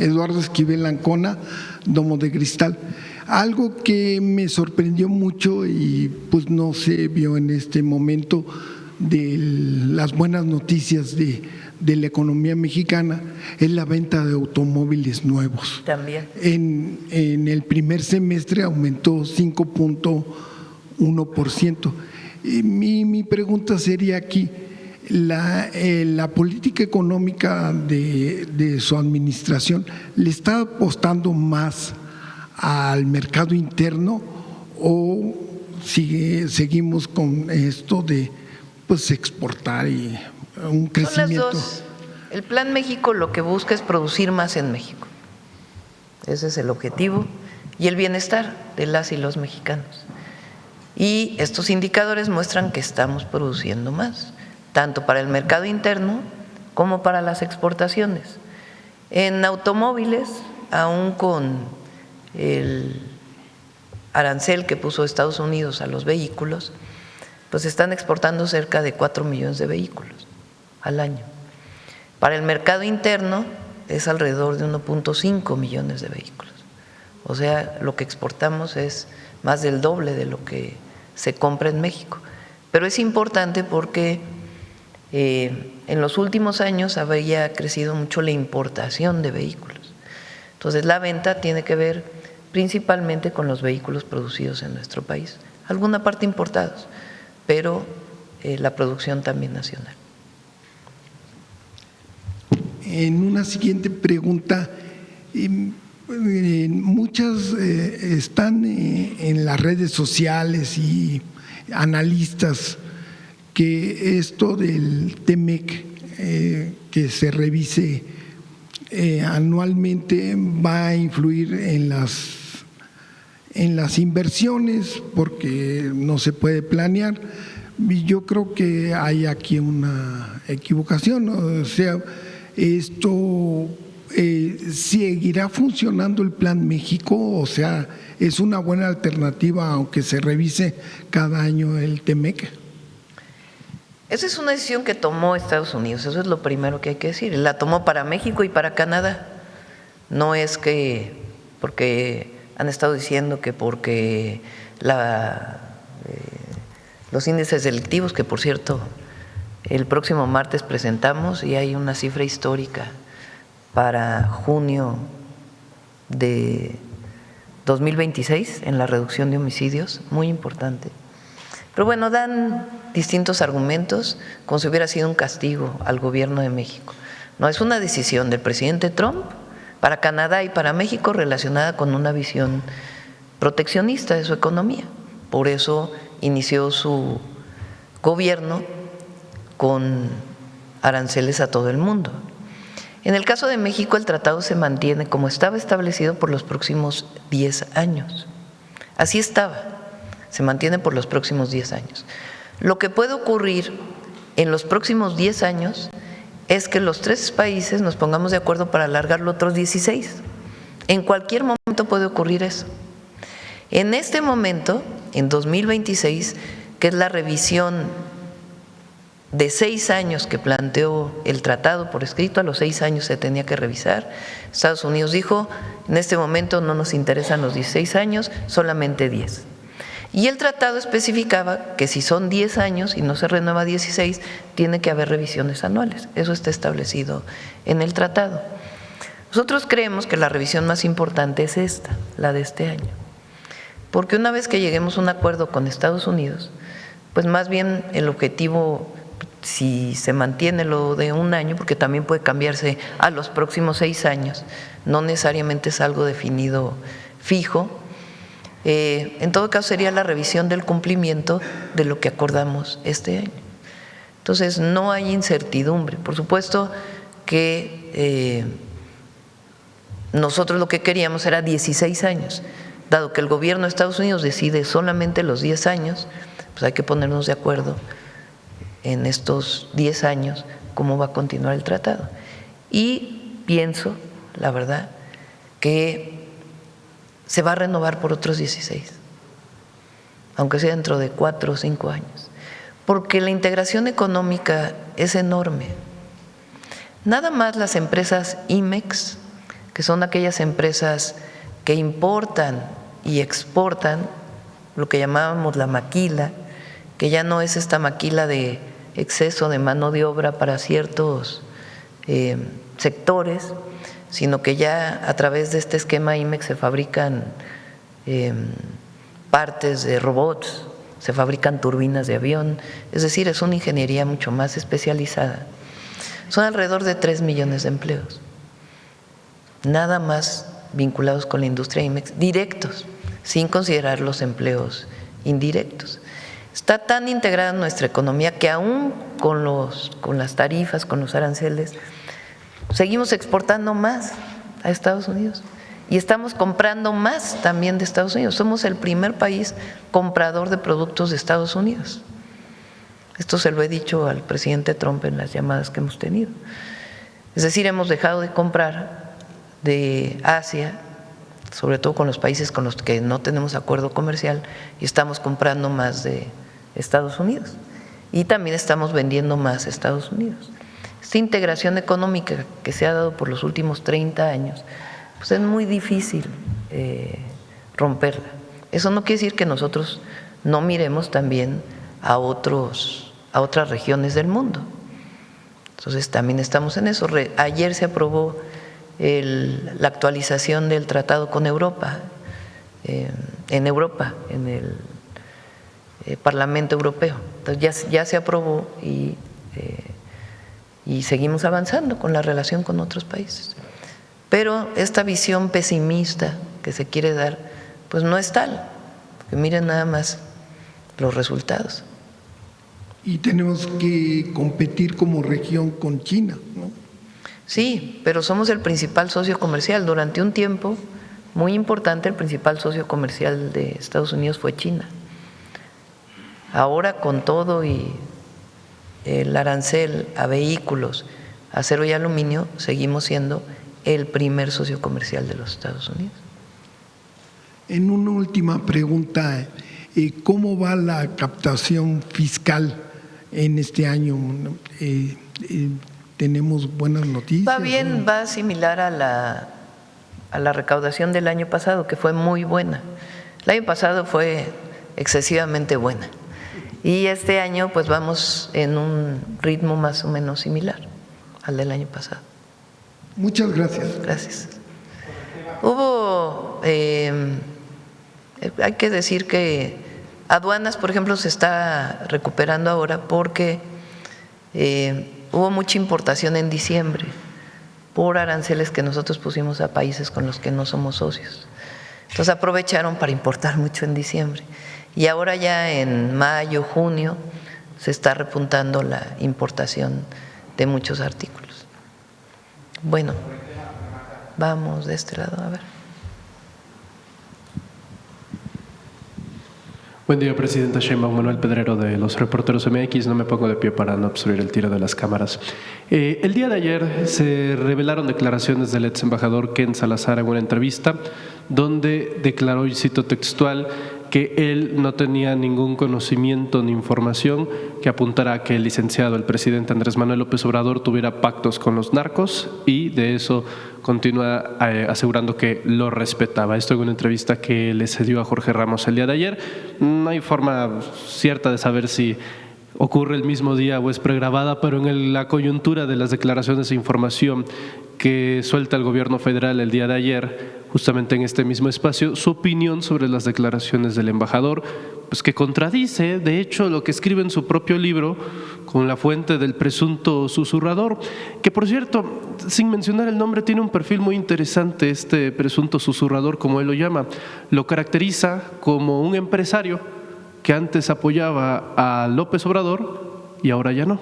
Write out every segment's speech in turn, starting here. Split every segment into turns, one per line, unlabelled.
Eduardo Esquivel Ancona, Domo de Cristal. Algo que me sorprendió mucho y pues no se vio en este momento de las buenas noticias de la economía mexicana es la venta de automóviles nuevos.
También.
En el primer semestre aumentó 5.1%. Mi pregunta sería aquí, la política económica de su administración, ¿le está apostando más al mercado interno o seguimos con esto de pues exportar y un crecimiento?
Son las dos. El Plan México lo que busca es producir más en México. Ese es el objetivo y el bienestar de las y los mexicanos. Y estos indicadores muestran que estamos produciendo más, tanto para el mercado interno como para las exportaciones. En automóviles, aún con el arancel que puso Estados Unidos a los vehículos, pues están exportando cerca de 4 millones de vehículos al año. Para el mercado interno es alrededor de 1.5 millones de vehículos. O sea, lo que exportamos es más del doble de lo que se compra en México. Pero es importante porque en los últimos años había crecido mucho la importación de vehículos. Entonces, la venta tiene que ver principalmente con los vehículos producidos en nuestro país, alguna parte importados, pero la producción también nacional.
En una siguiente pregunta, muchas están en las redes sociales y analistas que esto del TEMEC que se revise anualmente va a influir en las inversiones porque no se puede planear. Y yo creo que hay aquí una equivocación, ¿no? O sea, esto ¿seguirá funcionando el Plan México? O sea, ¿es una buena alternativa aunque se revise cada año el TEMEC?
Esa es una decisión que tomó Estados Unidos, eso es lo primero que hay que decir. La tomó para México y para Canadá. No es que porque han estado diciendo que porque los índices delictivos, que por cierto el próximo martes presentamos y hay una cifra histórica para junio de 2026 en la reducción de homicidios, muy importante. Pero bueno, dan distintos argumentos como si hubiera sido un castigo al gobierno de México. No, es una decisión del presidente Trump para Canadá y para México relacionada con una visión proteccionista de su economía. Por eso inició su gobierno con aranceles a todo el mundo. En el caso de México, el tratado se mantiene como estaba establecido por los próximos 10 años. Así estaba, se mantiene por los próximos 10 años. Lo que puede ocurrir en los próximos 10 años es que los 3 países nos pongamos de acuerdo para alargarlo otros 16. En cualquier momento puede ocurrir eso. En este momento, en 2026, que es la revisión de 6 años que planteó el tratado por escrito, a los 6 años se tenía que revisar. Estados Unidos dijo, en este momento no nos interesan los 16 años, solamente 10. Y el tratado especificaba que si son 10 años y no se renueva 16, tiene que haber revisiones anuales. Eso está establecido en el tratado. Nosotros creemos que la revisión más importante es esta, la de este año. Porque una vez que lleguemos a un acuerdo con Estados Unidos, pues más bien el objetivo, si se mantiene lo de un año, porque también puede cambiarse a los próximos 6 años, no necesariamente es algo definido fijo, en todo caso sería la revisión del cumplimiento de lo que acordamos este año. Entonces no hay incertidumbre. Por supuesto que nosotros lo que queríamos era 16 años. Dado que el gobierno de Estados Unidos decide solamente los 10 años, pues hay que ponernos de acuerdo en estos 10 años cómo va a continuar el tratado. Y pienso, la verdad, que se va a renovar por otros 16, aunque sea dentro de 4 o 5 años, porque la integración económica es enorme. Nada más las empresas IMEX que son aquellas empresas que importan y exportan lo que llamábamos la maquila, que ya no es esta maquila de exceso de mano de obra para ciertos sectores, sino que ya a través de este esquema IMEX se fabrican partes de robots, se fabrican turbinas de avión, es decir, es una ingeniería mucho más especializada. Son alrededor de 3 millones de empleos, nada más vinculados con la industria IMEX, directos, sin considerar los empleos indirectos. Está tan integrada en nuestra economía que aún con las tarifas, con los aranceles, seguimos exportando más a Estados Unidos y estamos comprando más también de Estados Unidos. Somos el primer país comprador de productos de Estados Unidos. Esto se lo he dicho al presidente Trump en las llamadas que hemos tenido. Es decir, hemos dejado de comprar de Asia, sobre todo con los países con los que no tenemos acuerdo comercial, y estamos comprando más de Estados Unidos. Y también estamos vendiendo más a Estados Unidos. Esta integración económica que se ha dado por los últimos 30 años, pues es muy difícil romperla. Eso no quiere decir que nosotros no miremos también a otras regiones del mundo. Entonces también estamos en eso. Ayer se aprobó la actualización del tratado con Europa, en el Parlamento Europeo. Entonces ya se aprobó y seguimos avanzando con la relación con otros países. Pero esta visión pesimista que se quiere dar, pues no es tal, porque miren nada más los resultados.
Y tenemos que competir como región con China, ¿no?
Sí, pero somos el principal socio comercial. Durante un tiempo muy importante, el principal socio comercial de Estados Unidos fue China. Ahora, con todo y el arancel a vehículos, acero y aluminio, seguimos siendo el primer socio comercial de los Estados Unidos.
En una última pregunta, ¿cómo va la captación fiscal en este año? ¿Tenemos buenas noticias?
Va bien, va similar a la recaudación del año pasado, que fue muy buena. El año pasado fue excesivamente buena. Y este año pues vamos en un ritmo más o menos similar al del año pasado.
Muchas gracias.
Gracias. Hubo, hay que decir que aduanas, por ejemplo, se está recuperando ahora porque hubo mucha importación en diciembre por aranceles que nosotros pusimos a países con los que no somos socios. Entonces aprovecharon para importar mucho en diciembre. Y ahora ya en mayo, junio, se está repuntando la importación de muchos artículos. Bueno, vamos de este lado, a ver.
Buen día, Presidenta Sheinbaum. Manuel Pedrero, de los Reporteros MX. No me pongo de pie para no obstruir el tiro de las cámaras. El día de ayer se revelaron declaraciones del ex embajador Ken Salazar en una entrevista donde declaró, y cito textual, que él no tenía ningún conocimiento ni información que apuntara a que el licenciado, el presidente Andrés Manuel López Obrador, tuviera pactos con los narcos, y de eso continúa asegurando que lo respetaba. Esto en una entrevista que le cedió a Jorge Ramos el día de ayer. No hay forma cierta de saber si ocurre el mismo día o es pregrabada, pero en la coyuntura de las declaraciones e información que suelta el gobierno federal el día de ayer, justamente en este mismo espacio, su opinión sobre las declaraciones del embajador, pues que contradice, de hecho, lo que escribe en su propio libro con la fuente del presunto susurrador, que por cierto, sin mencionar el nombre, tiene un perfil muy interesante este presunto susurrador, como él lo llama. Lo caracteriza como un empresario que antes apoyaba a López Obrador y ahora ya no.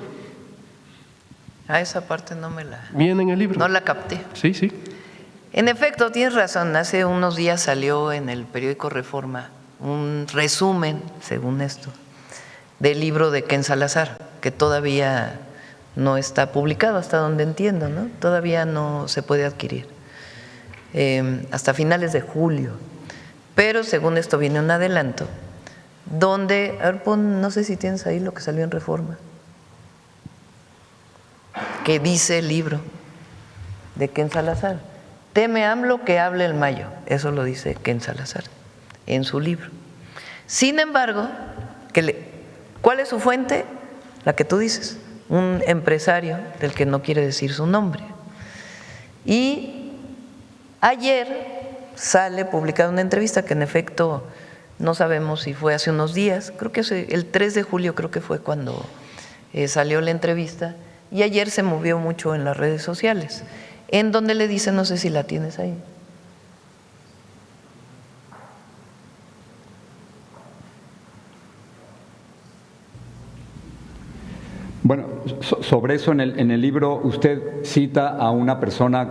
A esa parte no me la…
Viene en el libro.
No la capté.
Sí, sí.
En efecto, tienes razón. Hace unos días salió en el periódico Reforma un resumen, según esto, del libro de Ken Salazar, que todavía no está publicado, hasta donde entiendo, ¿no? Todavía no se puede adquirir, hasta finales de julio. Pero según esto viene un adelanto, donde, a ver, no sé si tienes ahí lo que salió en Reforma, que dice el libro de Ken Salazar. Teme AMLO que hable el Mayo. Eso lo dice Ken Salazar en su libro. Sin embargo, ¿cuál es su fuente? La que tú dices, un empresario del que no quiere decir su nombre. Y ayer sale publicada una entrevista que en efecto no sabemos si fue hace unos días, creo que el 3 de julio creo que fue cuando salió la entrevista, y ayer se movió mucho en las redes sociales, en donde le dice, no sé si la tienes ahí.
Bueno, sobre eso en el libro usted cita a una persona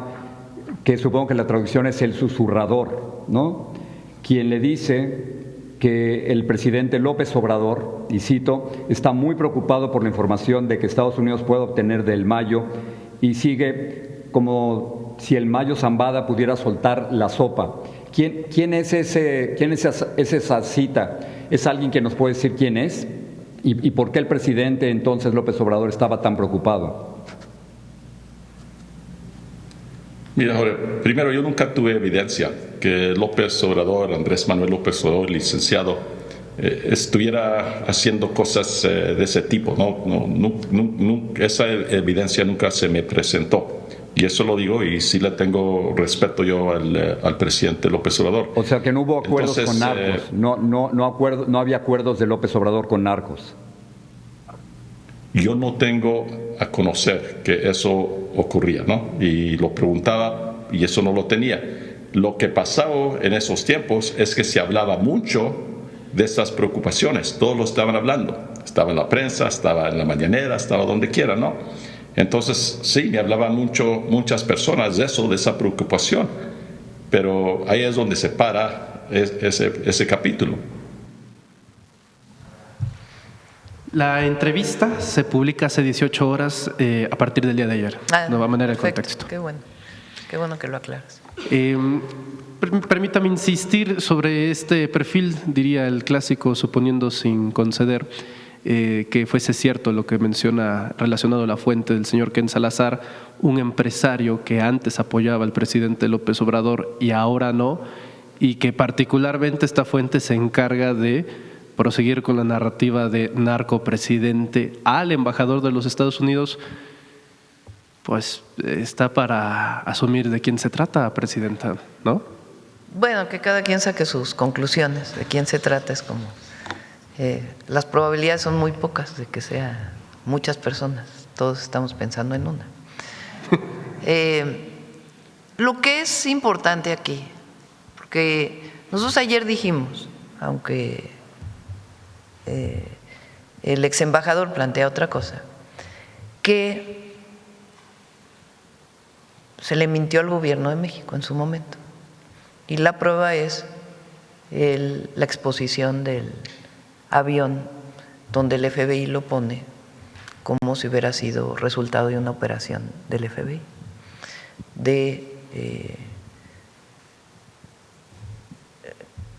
que supongo que la traducción es el susurrador, ¿no? Quien le dice que el presidente López Obrador, y cito, está muy preocupado por la información de que Estados Unidos puede obtener del Mayo, y sigue como si el Mayo Zambada pudiera soltar la sopa. ¿Quién es esa cita? ¿Es alguien que nos puede decir quién es? ¿Y por qué el presidente entonces López Obrador estaba tan preocupado?
Mira, Jorge, primero yo nunca tuve evidencia que López Obrador, Andrés Manuel López Obrador, licenciado, estuviera haciendo cosas de ese tipo. Esa evidencia nunca se me presentó. Y eso lo digo, y sí le tengo respeto yo al presidente López Obrador.
O sea que no hubo acuerdos con narcos, no había acuerdos de López Obrador con narcos.
Yo no tengo a conocer que eso ocurría, ¿no? Y lo preguntaba y eso no lo tenía. Lo que pasaba en esos tiempos es que se hablaba mucho de estas preocupaciones. Todos lo estaban hablando. Estaba en la prensa, estaba en la mañanera, estaba donde quiera, ¿no? Entonces, sí, me hablaban muchas personas de eso, de esa preocupación. Pero ahí es donde se para ese capítulo.
La entrevista se publica hace 18 horas a partir del día de ayer. Nueva manera de contexto.
Qué bueno que lo aclaras.
Permítame insistir sobre este perfil, diría el clásico, suponiendo sin conceder que fuese cierto lo que menciona relacionado a la fuente del señor Ken Salazar, un empresario que antes apoyaba al presidente López Obrador y ahora no, y que particularmente esta fuente se encarga de proseguir con la narrativa de narcopresidente al embajador de los Estados Unidos, pues está para asumir de quién se trata, presidenta, ¿no?
Bueno, que cada quien saque sus conclusiones de quién se trata, es como… las probabilidades son muy pocas de que sea muchas personas, todos estamos pensando en una. Lo que es importante aquí, porque nosotros ayer dijimos, aunque el ex embajador plantea otra cosa, que se le mintió al gobierno de México en su momento. Y la prueba es la exposición del avión donde el FBI lo pone como si hubiera sido resultado de una operación del FBI, de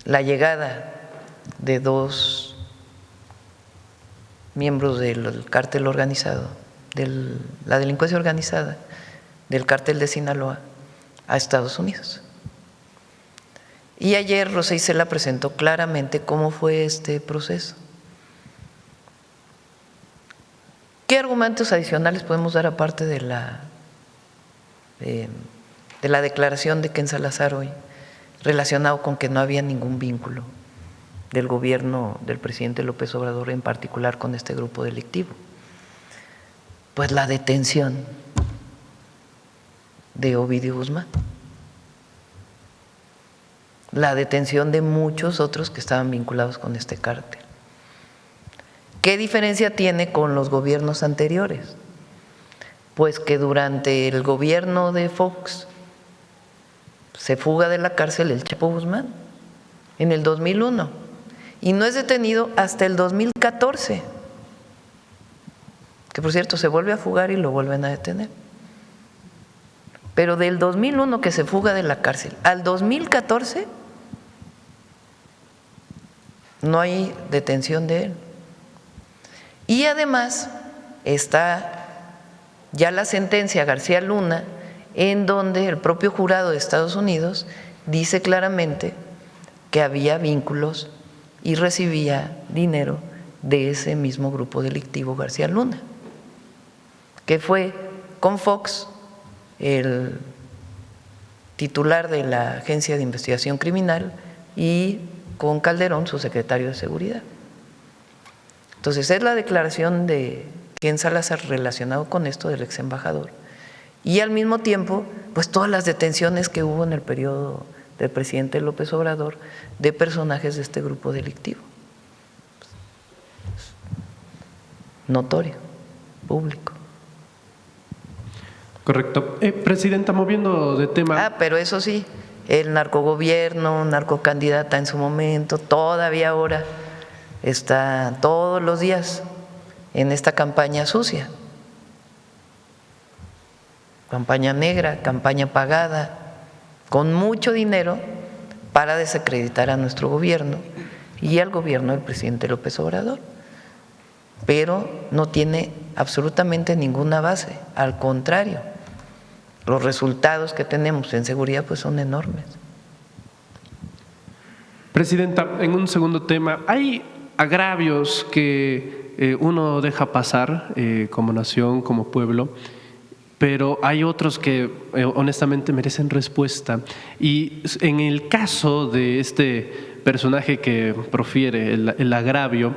la llegada de dos miembros del cártel organizado, de la delincuencia organizada, del cártel de Sinaloa a Estados Unidos. Y ayer Rosa Isela presentó claramente cómo fue este proceso. ¿Qué argumentos adicionales podemos dar aparte de la declaración de Ken Salazar hoy, relacionado con que no había ningún vínculo del gobierno del presidente López Obrador, en particular con este grupo delictivo? Pues la detención de Ovidio Guzmán, la detención de muchos otros que estaban vinculados con este cártel. ¿Qué diferencia tiene con los gobiernos anteriores? Pues que durante el gobierno de Fox se fuga de la cárcel el Chapo Guzmán en el 2001 y no es detenido hasta el 2014, que por cierto se vuelve a fugar y lo vuelven a detener. Pero del 2001 que se fuga de la cárcel al 2014 no hay detención de él. Y además está ya la sentencia García Luna, en donde el propio jurado de Estados Unidos dice claramente que había vínculos y recibía dinero de ese mismo grupo delictivo García Luna, que fue con Fox, el titular de la Agencia de Investigación Criminal, y con Calderón, su secretario de Seguridad. Entonces, es la declaración de Ken Salazar relacionado con esto del ex embajador, y al mismo tiempo, pues todas las detenciones que hubo en el periodo del presidente López Obrador de personajes de este grupo delictivo. Notorio, público.
Correcto. Presidenta, moviendo de tema…
Pero eso sí, el narcogobierno, narcocandidata en su momento, todavía ahora está todos los días en esta campaña sucia. Campaña negra, campaña pagada, con mucho dinero para desacreditar a nuestro gobierno y al gobierno del presidente López Obrador. Pero no tiene absolutamente ninguna base, al contrario, los resultados que tenemos en seguridad pues son enormes.
Presidenta, en un segundo tema, hay agravios que uno deja pasar como nación, como pueblo, pero hay otros que honestamente merecen respuesta. Y en el caso de este personaje que profiere el agravio,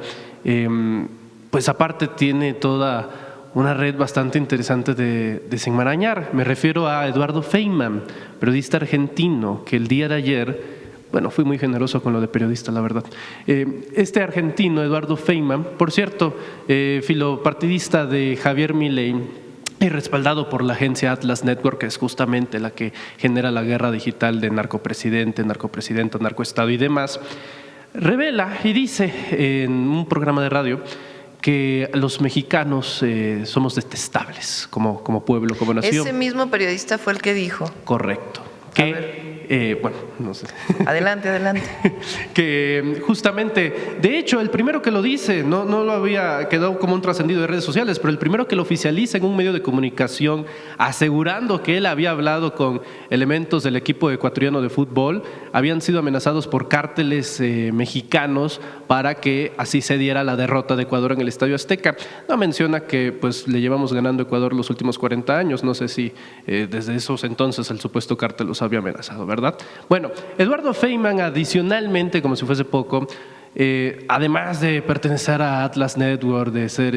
pues aparte tiene toda una red bastante interesante de desenmarañar. Me refiero a Eduardo Feynman, periodista argentino, que el día de ayer, bueno, fui muy generoso con lo de periodista, la verdad. Este argentino, Eduardo Feynman, por cierto, filopartidista de Javier Milei, y respaldado por la agencia Atlas Network, que es justamente la que genera la guerra digital de narcopresidente, narcopresidenta, narcoestado y demás, revela y dice en un programa de radio que los mexicanos somos detestables como pueblo, como nación.
Ese mismo periodista fue el que dijo.
Correcto. Bueno, no sé.
Adelante, adelante.
Que justamente, de hecho, el primero que lo dice, no lo había quedado como un trascendido de redes sociales, pero el primero que lo oficializa en un medio de comunicación, asegurando que él había hablado con elementos del equipo ecuatoriano de fútbol, habían sido amenazados por cárteles mexicanos para que así se diera la derrota de Ecuador en el Estadio Azteca. No menciona que pues le llevamos ganando a Ecuador los últimos 40 años, no sé si desde esos entonces el supuesto cártel los había amenazado, ¿verdad? Bueno, Eduardo Feynman, adicionalmente, como si fuese poco, además de pertenecer a Atlas Network, de ser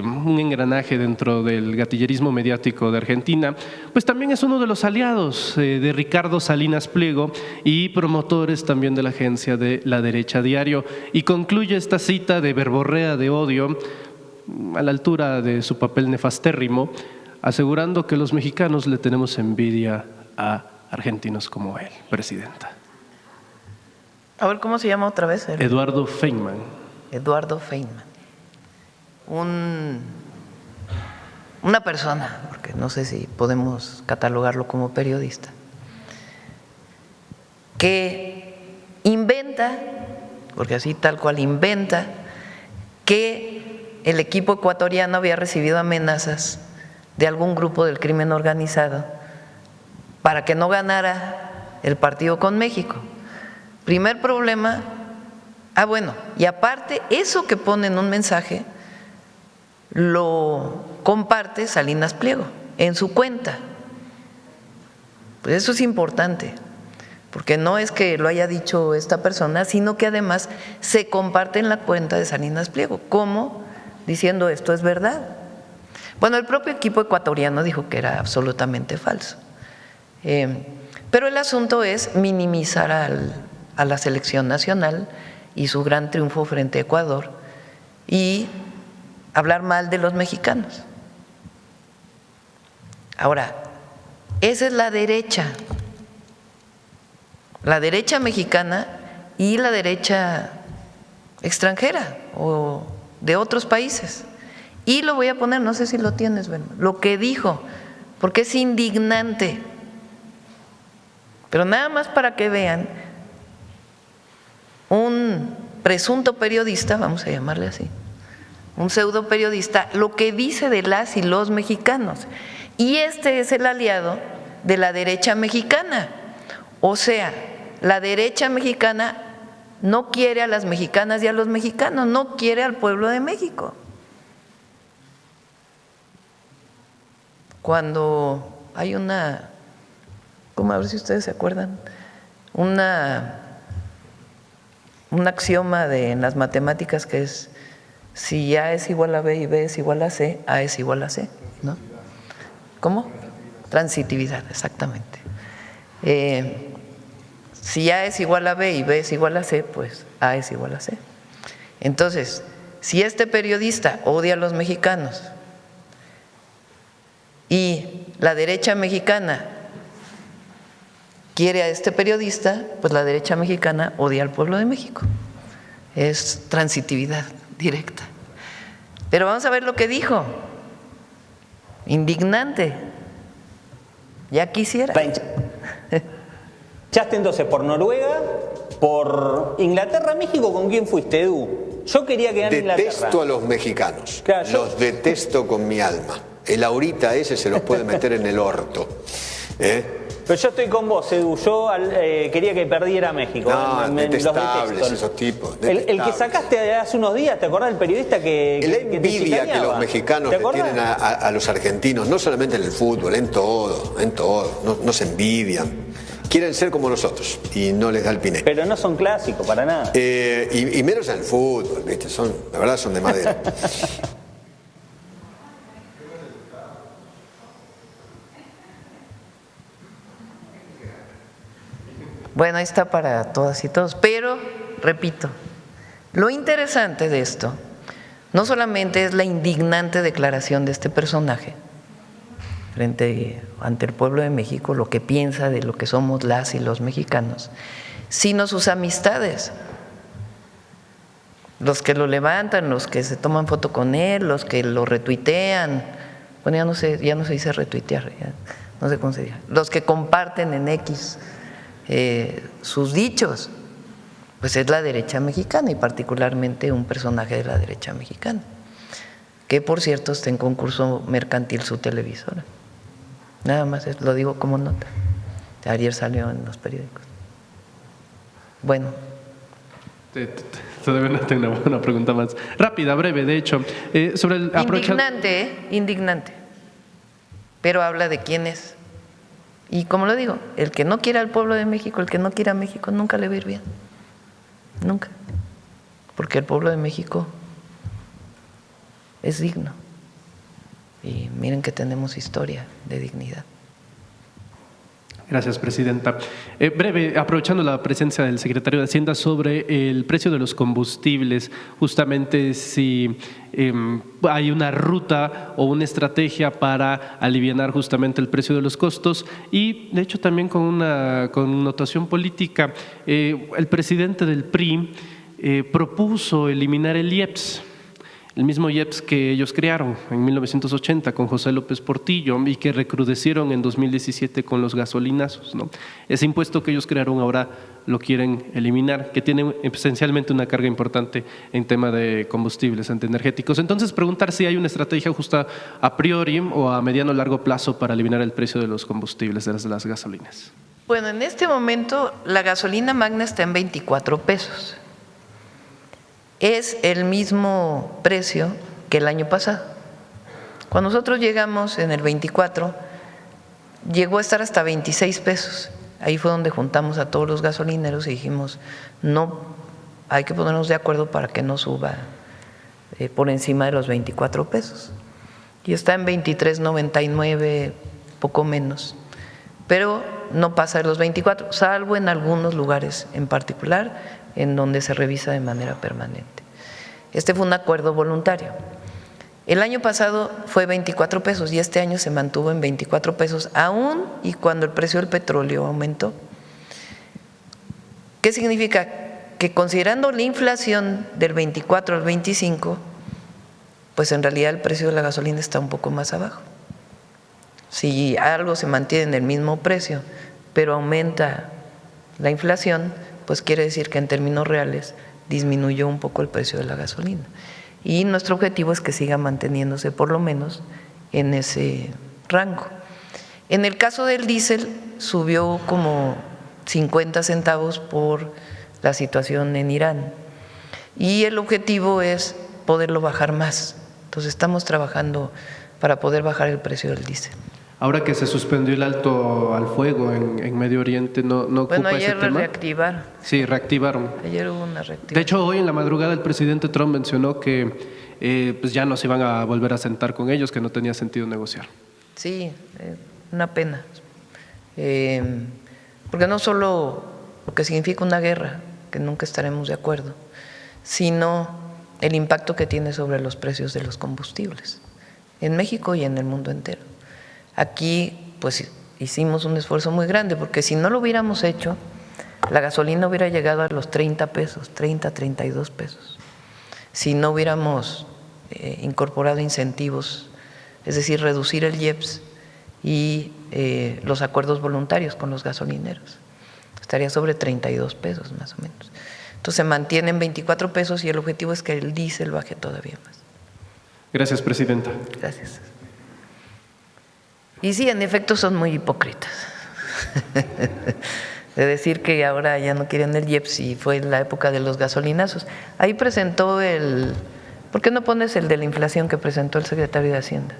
un engranaje dentro del gatillerismo mediático de Argentina, pues también es uno de los aliados de Ricardo Salinas Pliego y promotores también de la agencia de La Derecha Diario. Y concluye esta cita de verborrea de odio a la altura de su papel nefastérrimo, asegurando que los mexicanos le tenemos envidia a argentinos como él, presidenta.
A ver, ¿cómo se llama otra vez?
Eduardo Feynman.
Eduardo Feynman. Una persona, porque no sé si podemos catalogarlo como periodista, que inventa, porque así tal cual inventa, que el equipo ecuatoriano había recibido amenazas de algún grupo del crimen organizado para que no ganara el partido con México. Primer problema, bueno, y aparte, eso que pone en un mensaje lo comparte Salinas Pliego en su cuenta. Pues eso es importante, porque no es que lo haya dicho esta persona, sino que además se comparte en la cuenta de Salinas Pliego, como diciendo esto es verdad. Bueno, el propio equipo ecuatoriano dijo que era absolutamente falso. Pero el asunto es minimizar a la selección nacional y su gran triunfo frente a Ecuador y hablar mal de los mexicanos. Ahora, esa es la derecha mexicana y la derecha extranjera o de otros países. Y lo voy a poner, no sé si lo tienes, Ben, lo que dijo, porque es indignante. Pero nada más para que vean, un presunto periodista, vamos a llamarle así, un pseudo periodista, lo que dice de las y los mexicanos, Y este es el aliado de la derecha mexicana. O sea, la derecha mexicana no quiere a las mexicanas y a los mexicanos, no quiere al pueblo de México. Cuando hay una, ¿cómo? A ver si ustedes se acuerdan, un axioma en las matemáticas que es: si A es igual a B y B es igual a C, A es igual a C, ¿no? ¿Cómo? Transitividad, exactamente. Si A es igual a B y B es igual a C, pues A es igual a C. Entonces, si este periodista odia a los mexicanos y la derecha mexicana quiere a este periodista, pues la derecha mexicana odia al pueblo de México. Es transitividad directa. Pero vamos a ver lo que dijo. Indignante. Ya quisiera.
Hinchaste entonces por Noruega, por Inglaterra, México. ¿Con quién fuiste, Edu? Yo quería quedar en Inglaterra.
Detesto a los mexicanos.
Claro,
los detesto con mi alma. El ahorita ese se los puede meter en el orto.
Pero yo estoy con vos, Edu. Yo quería que perdiera México.
No,
los
detestables
detesto.
esos tipos.
El que sacaste hace unos días, ¿te acordás del periodista que
La
te
envidia que
chicaneaba?
los mexicanos le tienen a los argentinos, no solamente en el fútbol, en todo. No se envidian. Quieren ser como nosotros y no les da el piné.
Pero no son clásicos, para nada.
Y menos en el fútbol, ¿viste? La verdad son de madera.
Bueno, ahí está para todas y todos, pero, repito, lo interesante de esto no solamente es la indignante declaración de este personaje ante el pueblo de México, lo que piensa de lo que somos las y los mexicanos, sino sus amistades, los que lo levantan, los que se toman foto con él, los que lo retuitean, bueno, ya no se dice retuitear, ya no sé cómo se dice, los que comparten en X sus dichos, pues es la derecha mexicana y particularmente un personaje de la derecha mexicana, que por cierto está en concurso mercantil su televisora. Nada más lo digo como nota. Ayer salió en los periódicos. Bueno.
Todavía tengo una pregunta más. Rápida, breve, de hecho. Sobre el
indignante. Pero habla de quién es. Y como lo digo, el que no quiera al pueblo de México, el que no quiera a México, nunca le va a ir bien. Nunca. Porque el pueblo de México es digno. Y miren que tenemos historia de dignidad.
Gracias, presidenta. Breve, aprovechando la presencia del secretario de Hacienda sobre el precio de los combustibles, justamente si hay una ruta o una estrategia para alivianar justamente el precio de los costos y, de hecho, también con una connotación política. El presidente del PRI propuso eliminar el IEPS. El mismo IEPS que ellos crearon en 1980 con José López Portillo y que recrudecieron en 2017 con los gasolinazos, ¿no? Ese impuesto que ellos crearon ahora lo quieren eliminar, que tiene esencialmente una carga importante en tema de combustibles antienергéticos. Entonces, preguntar si hay una estrategia justa a priori o a mediano o largo plazo para eliminar el precio de los combustibles, de las gasolinas.
Bueno, en este momento la gasolina magna está en 24 pesos. Es el mismo precio que el año pasado. Cuando nosotros llegamos en el 24, llegó a estar hasta 26 pesos. Ahí fue donde juntamos a todos los gasolineros y dijimos, no, hay que ponernos de acuerdo para que no suba por encima de los 24 pesos. Y está en 23.99, poco menos. Pero no pasa de los 24, salvo en algunos lugares en particular, en donde se revisa de manera permanente. Este fue un acuerdo voluntario. El año pasado fue 24 pesos y este año se mantuvo en 24 pesos, aún y cuando el precio del petróleo aumentó. ¿Qué significa? Que considerando la inflación del 24 al 25, pues en realidad el precio de la gasolina está un poco más abajo. Si algo se mantiene en el mismo precio, pero aumenta la inflación, pues quiere decir que en términos reales disminuyó un poco el precio de la gasolina. Y nuestro objetivo es que siga manteniéndose por lo menos en ese rango. En el caso del diésel subió como 50 centavos por la situación en Irán y el objetivo es poderlo bajar más. Entonces estamos trabajando para poder bajar el precio del diésel.
Ahora que se suspendió el alto al fuego en Medio Oriente, ¿no ocupa ese tema?
Ayer reactivaron.
Sí, reactivaron.
Ayer hubo una reactivación.
De hecho, hoy en la madrugada el presidente Trump mencionó que pues ya no se iban a volver a sentar con ellos, que no tenía sentido negociar.
Sí, una pena. Porque no solo lo que significa una guerra, que nunca estaremos de acuerdo, sino el impacto que tiene sobre los precios de los combustibles, en México y en el mundo entero. Aquí pues hicimos un esfuerzo muy grande, porque si no lo hubiéramos hecho, la gasolina hubiera llegado a los 30 pesos, 30, 32 pesos. Si no hubiéramos incorporado incentivos, es decir, reducir el IEPS y los acuerdos voluntarios con los gasolineros, estaría sobre 32 pesos más o menos. Entonces se mantiene en 24 pesos y el objetivo es que el diésel baje todavía más.
Gracias, presidenta.
Gracias. Y sí, en efecto son muy hipócritas. De decir que ahora ya no quieren el IEPS y fue en la época de los gasolinazos. Ahí presentó ¿por qué no pones el de la inflación que presentó el secretario de Hacienda?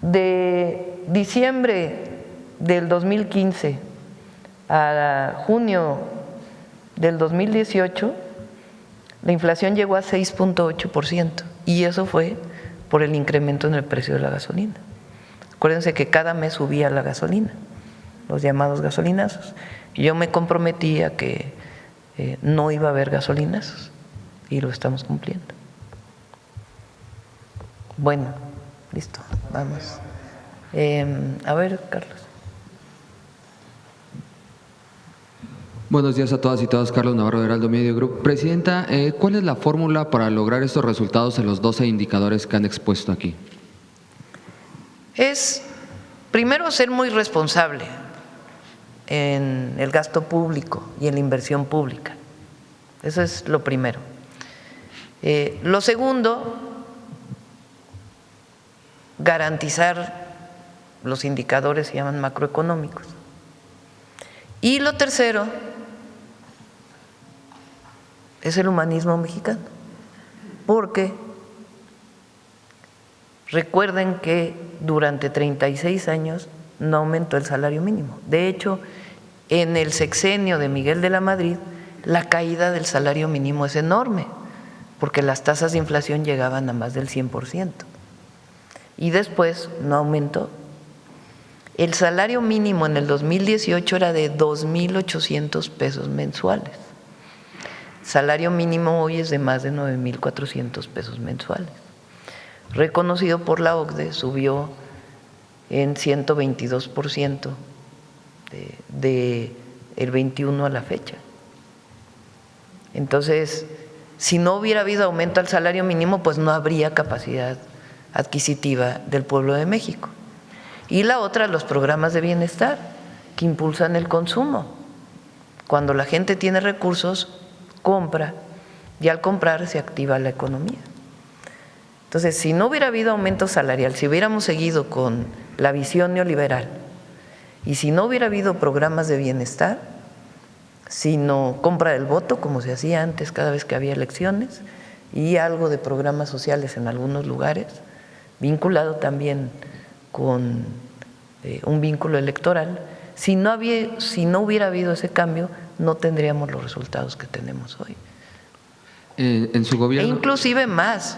De diciembre del 2015 a junio del 2018, la inflación llegó a 6.8% y eso fue por el incremento en el precio de la gasolina. Acuérdense que cada mes subía la gasolina, los llamados gasolinazos. Y yo me comprometí a que no iba a haber gasolinazos y lo estamos cumpliendo. Bueno, listo, vamos. A ver, Carlos.
Buenos días a todas y todos. Carlos Navarro, de Heraldo Media Group. Presidenta, ¿cuál es la fórmula para lograr estos resultados en los 12 indicadores que han expuesto aquí?
Es, primero, ser muy responsable en el gasto público y en la inversión pública. Eso es lo primero. Lo segundo, garantizar los indicadores que se llaman macroeconómicos. Y lo tercero es el humanismo mexicano, porque recuerden que durante 36 años no aumentó el salario mínimo. De hecho, en el sexenio de Miguel de la Madrid, la caída del salario mínimo es enorme, porque las tasas de inflación llegaban a más del 100%. Y después no aumentó. El salario mínimo en el 2018 era de 2.800 pesos mensuales. Salario mínimo hoy es de más de 9.400 pesos mensuales. Reconocido por la OCDE, subió en 122% del 21 a la fecha. Entonces, si no hubiera habido aumento al salario mínimo, pues no habría capacidad adquisitiva del pueblo de México. Y la otra, los programas de bienestar que impulsan el consumo. Cuando la gente tiene recursos, compra, y al comprar se activa la economía. Entonces, si no hubiera habido aumento salarial, si hubiéramos seguido con la visión neoliberal y si no hubiera habido programas de bienestar, sino compra del voto, como se hacía antes cada vez que había elecciones, y algo de programas sociales en algunos lugares, vinculado también con un vínculo electoral, si no hubiera habido ese cambio, no tendríamos los resultados que tenemos hoy.
En su gobierno.
E inclusive más,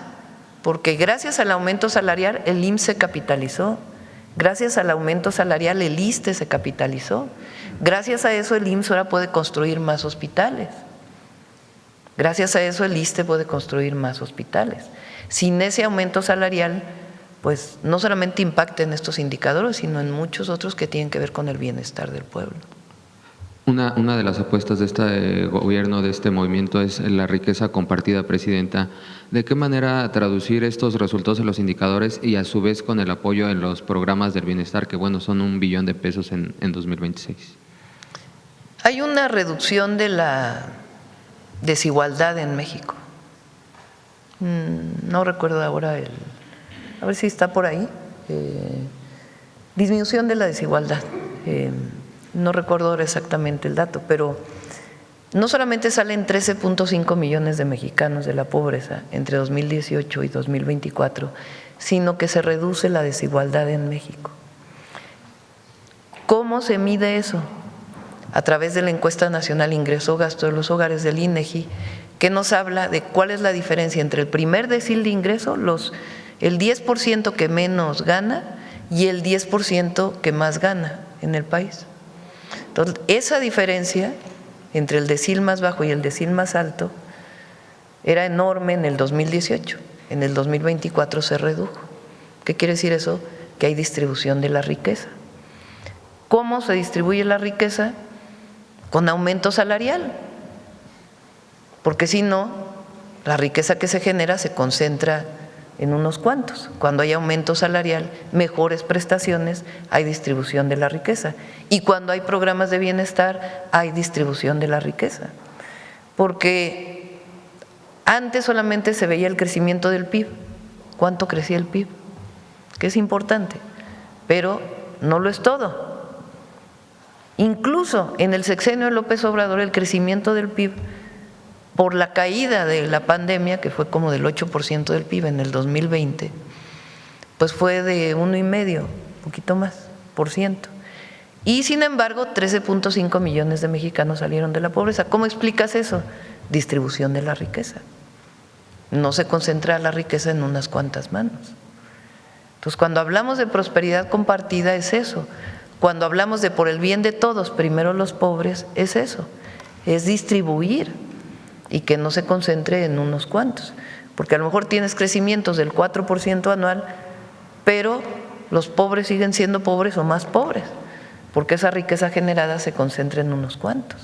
porque gracias al aumento salarial el IMSS se capitalizó, gracias al aumento salarial el ISSSTE se capitalizó, gracias a eso el IMSS ahora puede construir más hospitales, gracias a eso el ISSSTE puede construir más hospitales. Sin ese aumento salarial, pues no solamente impacta en estos indicadores, sino en muchos otros que tienen que ver con el bienestar del pueblo.
Una de las apuestas de este gobierno, de este movimiento, es la riqueza compartida, presidenta. ¿De qué manera traducir estos resultados en los indicadores y a su vez con el apoyo en los programas del bienestar, que bueno, son $1 billón de pesos en 2026?
Hay una reducción de la desigualdad en México. no recuerdo ahora a ver si está por ahí, disminución de la desigualdad, no recuerdo ahora exactamente el dato, pero no solamente salen 13.5 millones de mexicanos de la pobreza entre 2018 y 2024, sino que se reduce la desigualdad en México. ¿Cómo se mide eso? A través de la encuesta nacional ingreso-gasto de los hogares del INEGI, que nos habla de cuál es la diferencia entre el primer decil de ingreso, el 10% que menos gana y el 10% que más gana en el país. Entonces, esa diferencia entre el decil más bajo y el decil más alto era enorme en el 2018, en el 2024 se redujo. ¿Qué quiere decir eso? Que hay distribución de la riqueza. ¿Cómo se distribuye la riqueza? Con aumento salarial, porque si no, la riqueza que se genera se concentra en unos cuantos. Cuando hay aumento salarial, mejores prestaciones, hay distribución de la riqueza. Y cuando hay programas de bienestar, hay distribución de la riqueza. Porque antes solamente se veía el crecimiento del PIB. ¿Cuánto crecía el PIB? Que es importante, pero no lo es todo. Incluso en el sexenio de López Obrador, el crecimiento del PIB, por la caída de la pandemia, que fue como del 8% del PIB en el 2020, pues fue de 1,5%, poquito más, por ciento. Y sin embargo, 13.5 millones de mexicanos salieron de la pobreza. ¿Cómo explicas eso? Distribución de la riqueza. No se concentra la riqueza en unas cuantas manos. Entonces, cuando hablamos de prosperidad compartida es eso. Cuando hablamos de por el bien de todos, primero los pobres, es eso, es distribuir y que no se concentre en unos cuantos. Porque a lo mejor tienes crecimientos del 4% anual, pero los pobres siguen siendo pobres o más pobres, porque esa riqueza generada se concentra en unos cuantos.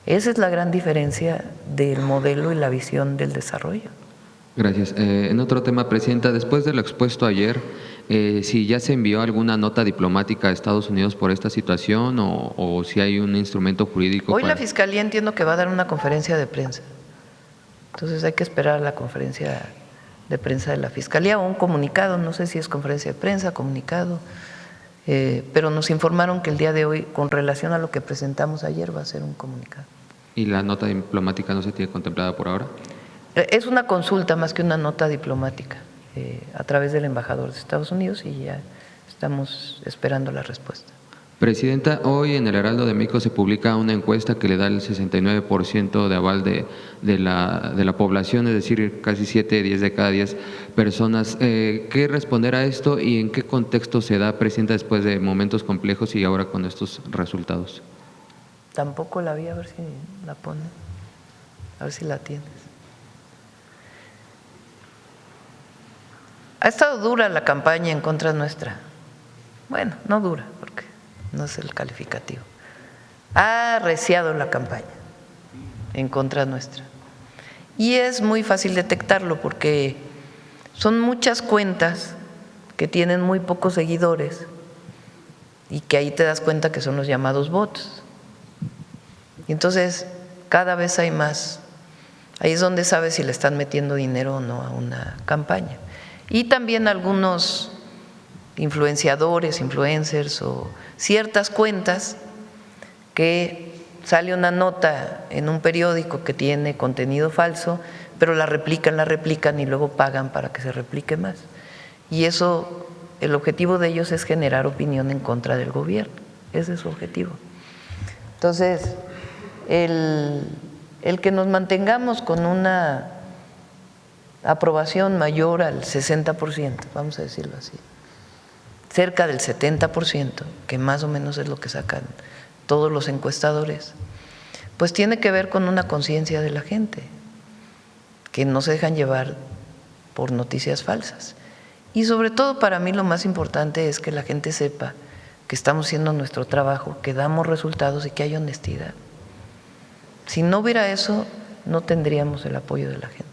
Esa es la gran diferencia del modelo y la visión del desarrollo.
Gracias. En otro tema, Presidenta, después de lo expuesto ayer, si ya se envió alguna nota diplomática a Estados Unidos por esta situación o si hay un instrumento jurídico.
Hoy la Fiscalía entiendo que va a dar una conferencia de prensa. Entonces hay que esperar a la conferencia de prensa de la Fiscalía o un comunicado, no sé si es conferencia de prensa, comunicado, pero nos informaron que el día de hoy, con relación a lo que presentamos ayer, va a ser un comunicado.
¿Y la nota diplomática no se tiene contemplada por ahora?
Es una consulta más que una nota diplomática a través del embajador de Estados Unidos y ya estamos esperando la respuesta.
Presidenta, hoy en el Heraldo de México se publica una encuesta que le da el 69% de aval de la población, es decir, casi 7, 10 de cada 10 personas. ¿Qué responder a esto y en qué contexto se da, Presidenta, después de momentos complejos y ahora con estos resultados?
Tampoco la vi, a ver si la ponen, a ver si la tienes. Ha estado dura la campaña en contra nuestra. Bueno, no dura, porque no es el calificativo. Ha arreciado la campaña en contra nuestra. Y es muy fácil detectarlo porque son muchas cuentas que tienen muy pocos seguidores y que ahí te das cuenta que son los llamados bots. Y entonces cada vez hay más. Ahí es donde sabes si le están metiendo dinero o no a una campaña. Y también algunos influenciadores, influencers o ciertas cuentas que sale una nota en un periódico que tiene contenido falso, pero la replican y luego pagan para que se replique más. Y eso, el objetivo de ellos es generar opinión en contra del gobierno. Ese es su objetivo. Entonces, el que nos mantengamos con una aprobación mayor al 60%, vamos a decirlo así, cerca del 70%, que más o menos es lo que sacan todos los encuestadores, pues tiene que ver con una conciencia de la gente, que no se dejan llevar por noticias falsas. Y sobre todo para mí lo más importante es que la gente sepa que estamos haciendo nuestro trabajo, que damos resultados y que hay honestidad. Si no hubiera eso, no tendríamos el apoyo de la gente.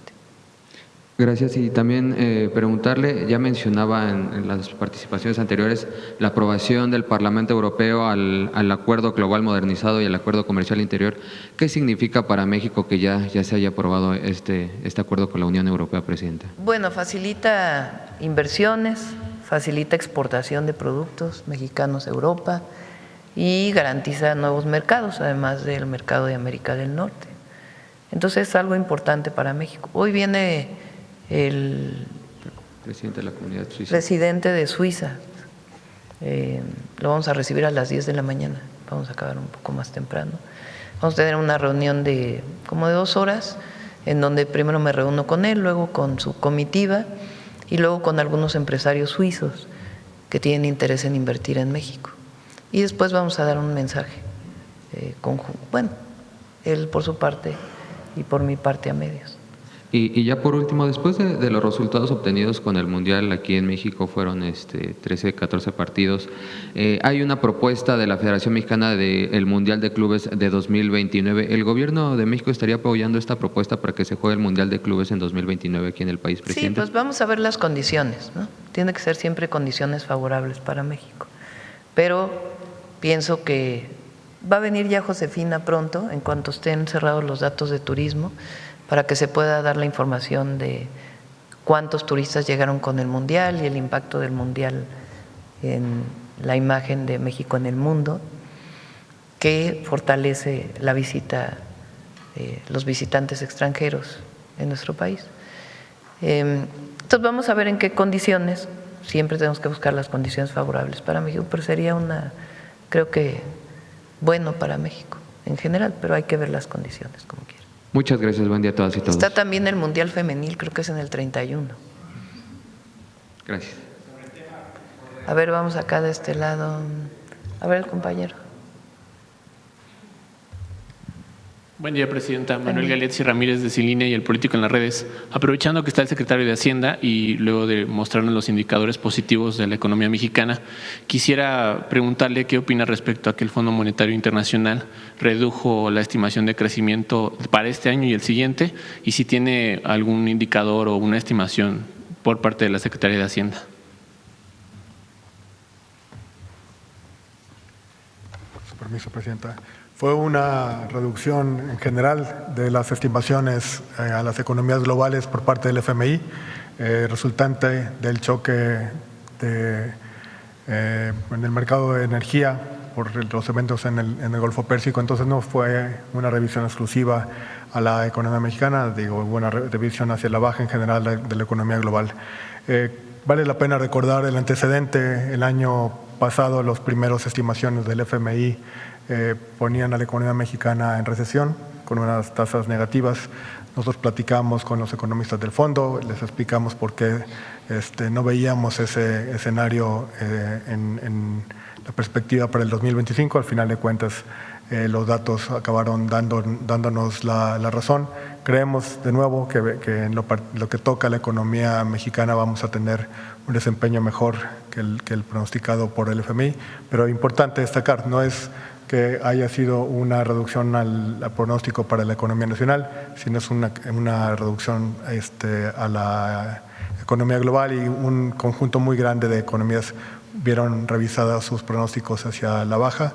Gracias. Y también preguntarle, ya mencionaba en las participaciones anteriores la aprobación del Parlamento Europeo al Acuerdo Global Modernizado y al Acuerdo Comercial Interior. ¿Qué significa para México que ya se haya aprobado este acuerdo con la Unión Europea, Presidenta?
Bueno, facilita inversiones, facilita exportación de productos mexicanos a Europa y garantiza nuevos mercados, además del mercado de América del Norte. Entonces es algo importante para México. Hoy viene el
presidente de la Comunidad Suiza.
Presidente de Suiza. Lo vamos a recibir a las 10 de la mañana. Vamos a acabar un poco más temprano. Vamos a tener una reunión de como de 2 horas, en donde primero me reúno con él, luego con su comitiva y luego con algunos empresarios suizos que tienen interés en invertir en México. Y después vamos a dar un mensaje conjunto. Bueno, él por su parte y por mi parte a medios.
Y ya por último, después de los resultados obtenidos con el Mundial aquí en México, fueron 13, 14 partidos, hay una propuesta de la Federación Mexicana del Mundial de Clubes de 2029. ¿El gobierno de México estaría apoyando esta propuesta para que se juegue el Mundial de Clubes en 2029 aquí en el país, presidente?
Sí, pues vamos a ver las condiciones, ¿no? Tiene que ser siempre condiciones favorables para México. Pero pienso que va a venir ya Josefina pronto, en cuanto estén cerrados los datos de turismo, para que se pueda dar la información de cuántos turistas llegaron con el Mundial y el impacto del Mundial en la imagen de México en el mundo, que fortalece la visita, los visitantes extranjeros en nuestro país. Entonces vamos a ver en qué condiciones, siempre tenemos que buscar las condiciones favorables para México, pero sería creo que bueno para México en general, pero hay que ver las condiciones como quiera.
Muchas gracias, buen día a todas y todos.
Está también el Mundial Femenil, creo que es en el 31.
Gracias.
A ver, vamos acá de este lado. A ver, el compañero.
Buen día, Presidenta. Manuel Galeazzi Ramírez, de Sin Línea y El Político en las Redes. Aprovechando que está el secretario de Hacienda y luego de mostrarnos los indicadores positivos de la economía mexicana, quisiera preguntarle qué opina respecto a que el Fondo Monetario Internacional redujo la estimación de crecimiento para este año y el siguiente, y si tiene algún indicador o una estimación por parte de la Secretaría de Hacienda.
Con su permiso, Presidenta. Fue una reducción en general de las estimaciones a las economías globales por parte del FMI, resultante del choque en el mercado de energía por los eventos en el Golfo Pérsico. Entonces no fue una revisión exclusiva a la economía mexicana, hubo una revisión hacia la baja en general de la economía global. Vale la pena recordar el antecedente. El año pasado las primeras estimaciones del FMI ponían a la economía mexicana en recesión, con unas tasas negativas. Nosotros platicamos con los economistas del fondo, les explicamos por qué no veíamos ese escenario en la perspectiva para el 2025. Al final de cuentas, los datos acabaron dándonos la razón. Creemos de nuevo que en lo que toca a la economía mexicana vamos a tener un desempeño mejor que el pronosticado por el FMI, pero importante destacar, no es que haya sido una reducción al pronóstico para la economía nacional, sino es una reducción a la economía global, y un conjunto muy grande de economías vieron revisadas sus pronósticos hacia la baja.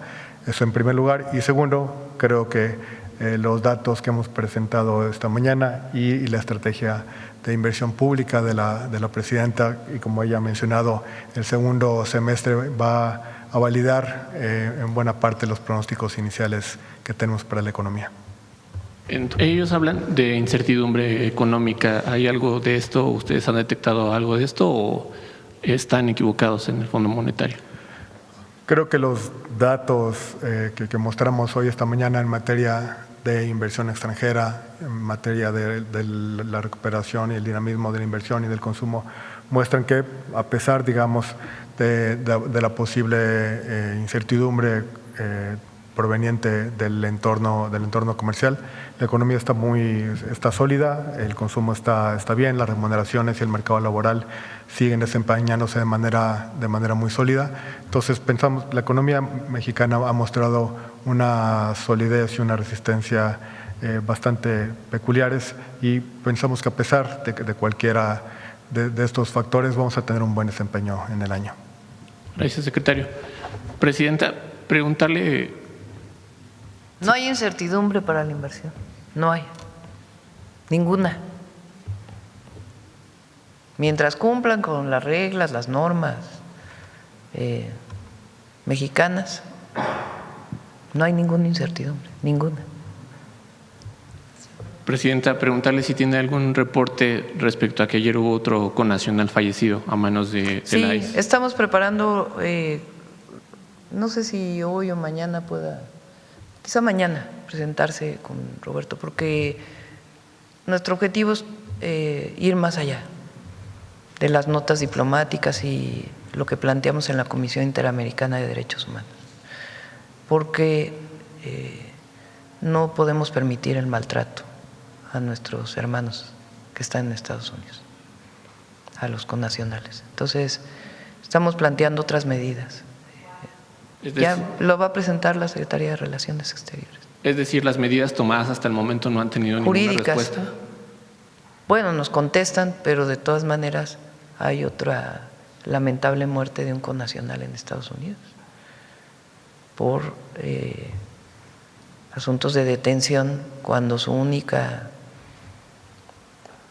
Eso en primer lugar. Y segundo, creo que los datos que hemos presentado esta mañana y la estrategia de inversión pública de la presidenta, y como ella ha mencionado, el segundo semestre va a validar en buena parte los pronósticos iniciales que tenemos para la economía.
Ellos hablan de incertidumbre económica. ¿Hay algo de esto? ¿Ustedes han detectado algo de esto o están equivocados en el Fondo Monetario?
Creo que los datos que mostramos hoy, esta mañana, en materia de inversión extranjera, en materia de la recuperación y el dinamismo de la inversión y del consumo, muestran que, a pesar, digamos, de la posible incertidumbre proveniente del entorno comercial, la economía está sólida, el consumo está bien, las remuneraciones y el mercado laboral siguen desempeñándose de manera muy sólida. Entonces pensamos, la economía mexicana ha mostrado una solidez y una resistencia bastante peculiares y pensamos que a pesar de cualquiera de estos factores vamos a tener un buen desempeño en el año.
Gracias, secretario. Presidenta, preguntarle…
No hay incertidumbre para la inversión, no hay, ninguna. Mientras cumplan con las reglas, las normas mexicanas, no hay ninguna incertidumbre, ninguna.
Presidenta, preguntarle si tiene algún reporte respecto a que ayer hubo otro connacional fallecido a manos de la ICE.
Sí, estamos preparando, no sé si hoy o mañana pueda, quizá mañana, presentarse con Roberto, porque nuestro objetivo es ir más allá de las notas diplomáticas y lo que planteamos en la Comisión Interamericana de Derechos Humanos, porque no podemos permitir el maltrato a nuestros hermanos que están en Estados Unidos, a los connacionales. Entonces, estamos planteando otras medidas. Ya lo va a presentar la Secretaría de Relaciones Exteriores.
Es decir, las medidas tomadas hasta el momento no han tenido ninguna respuesta.
Bueno, nos contestan, pero de todas maneras hay otra lamentable muerte de un connacional en Estados Unidos por asuntos de detención, cuando su única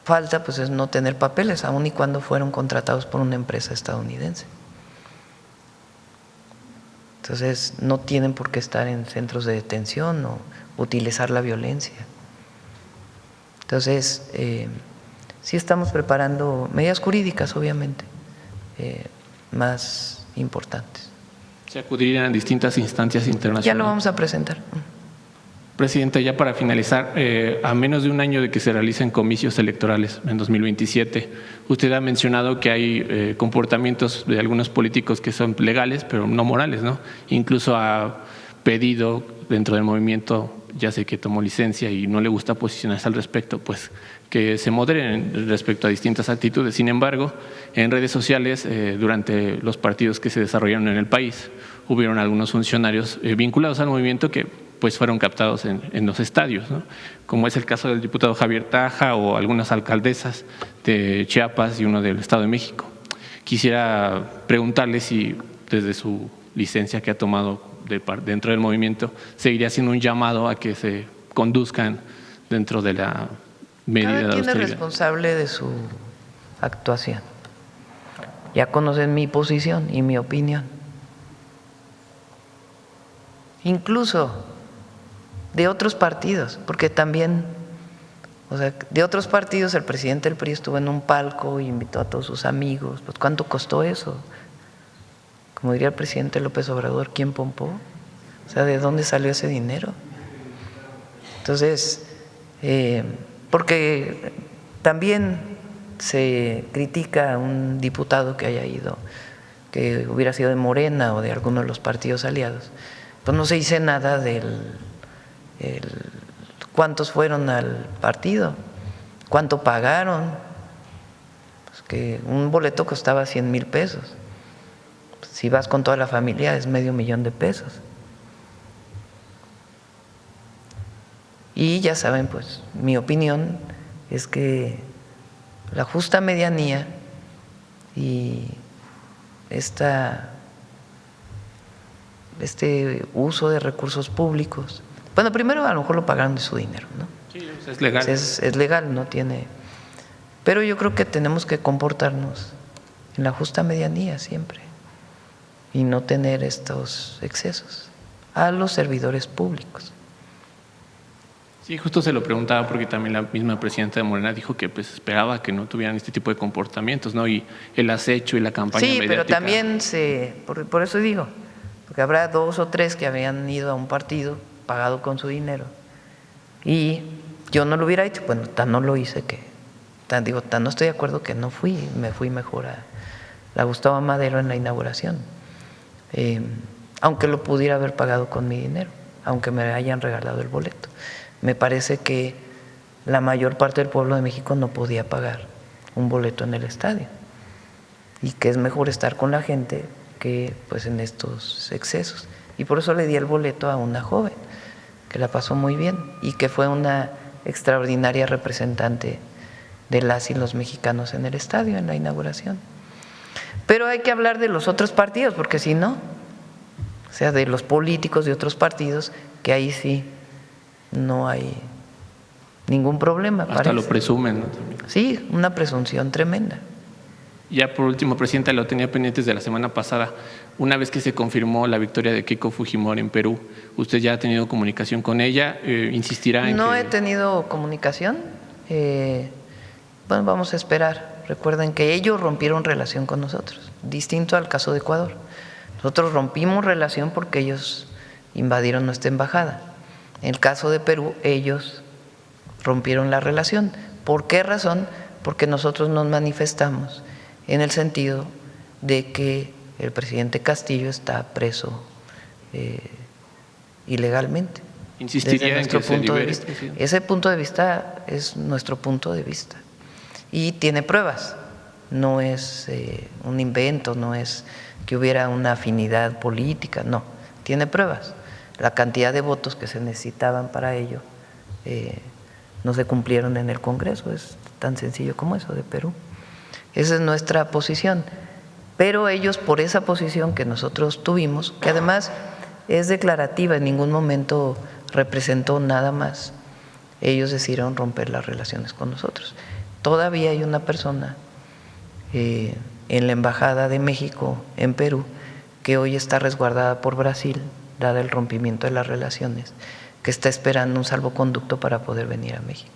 falta pues es no tener papeles, aun y cuando fueron contratados por una empresa estadounidense. Entonces no tienen por qué estar en centros de detención o utilizar la violencia. Entonces sí estamos preparando medidas jurídicas, obviamente, más importantes.
Se acudirían a distintas instancias internacionales.
Ya lo vamos a presentar.
Presidenta, ya para finalizar, a menos de un año de que se realicen comicios electorales en 2027, usted ha mencionado que hay comportamientos de algunos políticos que son legales, pero no morales, ¿no? Incluso ha pedido dentro del movimiento, ya sé que tomó licencia y no le gusta posicionarse al respecto, pues que se moderen respecto a distintas actitudes. Sin embargo, en redes sociales, durante los partidos que se desarrollaron en el país, hubieron algunos funcionarios vinculados al movimiento que pues fueron captados en los estadios, ¿no? Como es el caso del diputado Javier Taja o algunas alcaldesas de Chiapas y uno del Estado de México. Quisiera preguntarle si desde su licencia que ha tomado dentro del movimiento seguiría haciendo un llamado a que se conduzcan dentro de la medida de austeridad.
Cada quien es responsable de su actuación. Ya conocen mi posición y mi opinión. Incluso de otros partidos, porque también, o sea, de otros partidos el presidente del PRI estuvo en un palco y invitó a todos sus amigos. Pues ¿cuánto costó eso? Como diría el presidente López Obrador, ¿quién pompó? O sea, ¿de dónde salió ese dinero? Entonces, porque también se critica a un diputado que haya ido, que hubiera sido de Morena o de alguno de los partidos aliados, pues no se dice nada del cuántos fueron al partido, cuánto pagaron, pues que un boleto costaba 100,000 pesos. Si vas con toda la familia es $500,000 de pesos. Y ya saben, pues mi opinión es que la justa medianía y este uso de recursos públicos, bueno, primero a lo mejor lo pagaron de su dinero, ¿no?
Sí, es legal.
Es legal, no tiene… Pero yo creo que tenemos que comportarnos en la justa medianía siempre y no tener estos excesos a los servidores públicos.
Sí, justo se lo preguntaba porque también la misma presidenta de Morena dijo que pues esperaba que no tuvieran este tipo de comportamientos, ¿no? Y el acecho y la campaña mediática.
Sí, pero también por eso digo, porque habrá 2 o 3 que habían ido a un partido pagado con su dinero y yo no lo hubiera hecho, bueno, tan no lo hice que, tan no estoy de acuerdo que no fui, me fui mejor a la Gustavo Madero en la inauguración, aunque lo pudiera haber pagado con mi dinero, aunque me hayan regalado el boleto. Me parece que la mayor parte del pueblo de México no podía pagar un boleto en el estadio y que es mejor estar con la gente que pues en estos excesos. Y por eso le di el boleto a una joven que la pasó muy bien y que fue una extraordinaria representante de las y los mexicanos en el estadio, en la inauguración. Pero hay que hablar de los otros partidos, porque si no, o sea, de los políticos de otros partidos, que ahí sí no hay ningún problema.
Hasta
parece.
lo presumen, ¿no?
Sí, una presunción tremenda.
Ya por último, Presidenta, lo tenía pendientes de la semana pasada. Una vez que se confirmó la victoria de Keiko Fujimori en Perú, ¿usted ya ha tenido comunicación con ella? ¿Insistirá en
No
que...?
he tenido comunicación. Bueno, vamos a esperar. Recuerden que ellos rompieron relación con nosotros, distinto al caso de Ecuador. Nosotros rompimos relación porque ellos invadieron nuestra embajada. En el caso de Perú, ellos rompieron la relación. ¿Por qué razón? Porque nosotros nos manifestamos en el sentido de que el presidente Castillo está preso ilegalmente.
¿Insistiría en que se libere?
Ese punto de vista es nuestro punto de vista y tiene pruebas, no es un invento, no es que hubiera una afinidad política, no, tiene pruebas. La cantidad de votos que se necesitaban para ello no se cumplieron en el Congreso, es tan sencillo como eso de Perú. Esa es nuestra posición, pero ellos por esa posición que nosotros tuvimos, que además es declarativa, en ningún momento representó nada más, ellos decidieron romper las relaciones con nosotros. Todavía hay una persona en la Embajada de México en Perú que hoy está resguardada por Brasil, dada el rompimiento de las relaciones, que está esperando un salvoconducto para poder venir a México.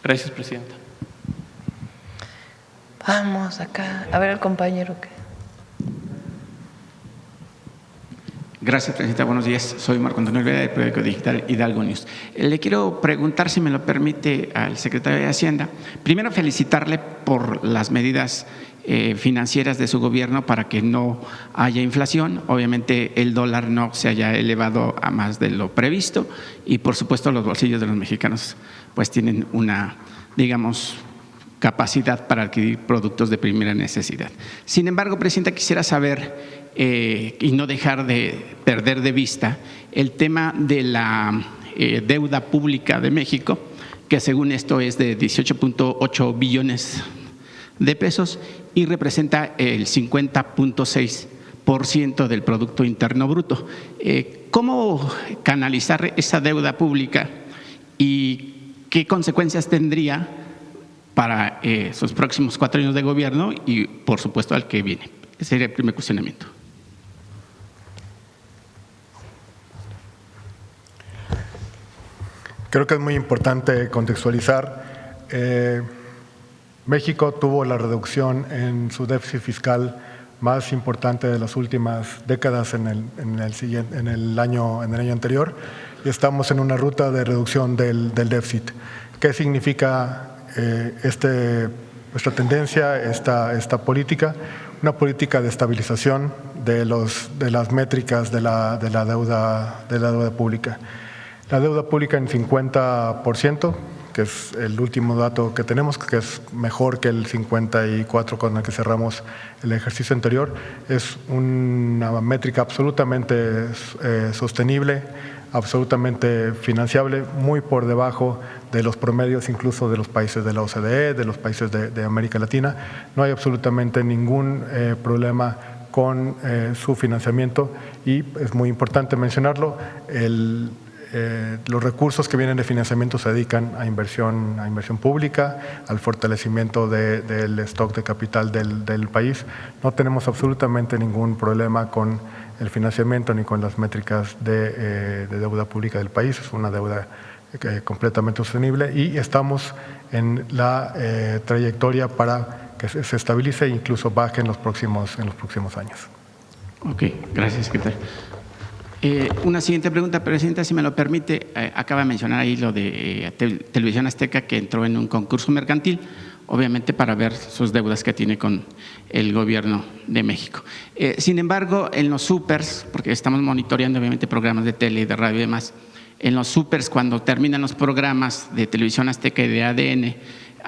Gracias, Presidenta.
Vamos acá, a ver el compañero que…
Gracias, Presidenta. Buenos días. Soy Marco Antonio Olvera, del periódico digital Hidalgo News. Le quiero preguntar, si me lo permite, al secretario de Hacienda. Primero, felicitarle por las medidas financieras de su gobierno para que no haya inflación. Obviamente, el dólar no se haya elevado a más de lo previsto y, por supuesto, los bolsillos de los mexicanos pues tienen una, digamos, capacidad para adquirir productos de primera necesidad. Sin embargo, Presidenta, quisiera saber y no dejar de perder de vista el tema de la deuda pública de México, que según esto es de 18.8 billones de pesos y representa el 50.6% del Producto Interno Bruto. ¿Cómo canalizar esa deuda pública y qué consecuencias tendría para sus próximos 4 años de gobierno y, por supuesto, al que viene? Ese sería el primer cuestionamiento.
Creo que es muy importante contextualizar. México tuvo la reducción en su déficit fiscal más importante de las últimas décadas en el año anterior y estamos en una ruta de reducción del déficit. ¿Qué significa esta tendencia, esta política? Una política de estabilización de las métricas de la deuda pública. La deuda pública en 50%, que es el último dato que tenemos, que es mejor que el 54% con el que cerramos el ejercicio anterior, es una métrica absolutamente sostenible, absolutamente financiable, muy por debajo de los promedios incluso de los países de la OCDE, de los países de América Latina. No hay absolutamente ningún problema con su financiamiento y es muy importante mencionarlo. Los recursos que vienen de financiamiento se dedican a inversión pública, al fortalecimiento del stock de capital del país. No tenemos absolutamente ningún problema con el financiamiento ni con las métricas de deuda pública del país. Es una deuda completamente sostenible y estamos en la trayectoria para que se estabilice e incluso baje en los próximos años.
Ok, gracias, secretario. Una siguiente pregunta, Presidenta, si me lo permite. Acaba de mencionar ahí lo de Televisión Azteca, que entró en un concurso mercantil, obviamente para ver sus deudas que tiene con el gobierno de México. Sin embargo, en los supers, porque estamos monitoreando obviamente programas de tele, de radio y demás, en los supers, cuando terminan los programas de Televisión Azteca y de ADN,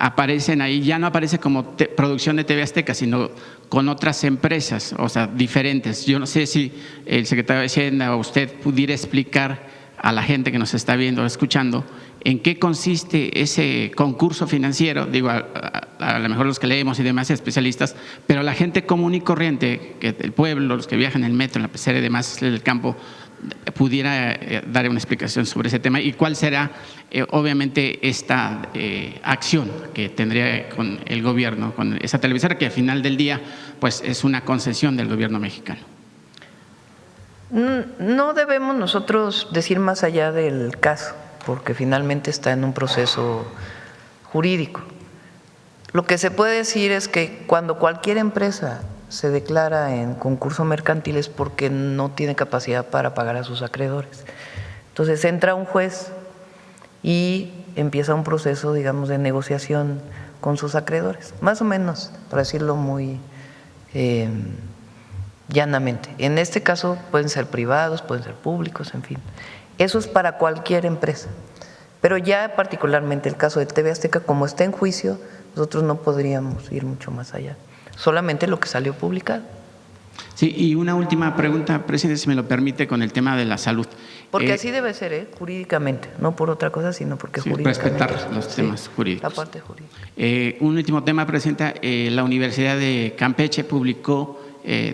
aparecen ahí, ya no aparece como producción de TV Azteca, sino con otras empresas, o sea, diferentes. Yo no sé si el secretario de Hacienda o usted pudiera explicar a la gente que nos está viendo o escuchando en qué consiste ese concurso financiero, digo, a lo mejor los que leemos y demás especialistas, pero la gente común y corriente, que el pueblo, los que viajan en el metro, en la pecera y demás del campo, pudiera dar una explicación sobre ese tema y cuál será obviamente esta acción que tendría con el gobierno, con esa televisora que al final del día pues es una concesión del gobierno mexicano.
No debemos nosotros decir más allá del caso, porque finalmente está en un proceso jurídico. Lo que se puede decir es que cuando cualquier empresa se declara en concurso mercantil es porque no tiene capacidad para pagar a sus acreedores. Entonces entra un juez y empieza un proceso, digamos, de negociación con sus acreedores, más o menos, para decirlo muy llanamente. En este caso pueden ser privados, pueden ser públicos, en fin. Eso es para cualquier empresa. Pero ya particularmente el caso de TV Azteca, como está en juicio, nosotros no podríamos ir mucho más allá. Solamente lo que salió publicado.
Sí, y una última pregunta, presidente, si me lo permite, con el tema de la salud.
Porque así debe ser, jurídicamente, no por otra cosa, sino porque
sí,
jurídicamente.
Respetar los temas jurídicos.
La parte jurídica.
Un último tema, presidenta. La Universidad de Campeche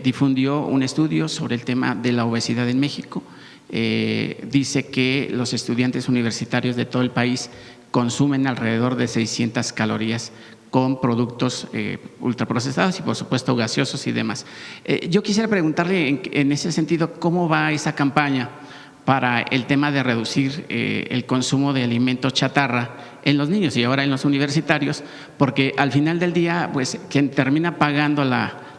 difundió un estudio sobre el tema de la obesidad en México. Dice que los estudiantes universitarios de todo el país consumen alrededor de 600 calorías con productos ultraprocesados y por supuesto gaseosos y demás. Yo quisiera preguntarle en ese sentido cómo va esa campaña para el tema de reducir el consumo de alimentos chatarra en los niños y ahora en los universitarios, porque al final del día, pues quien termina pagando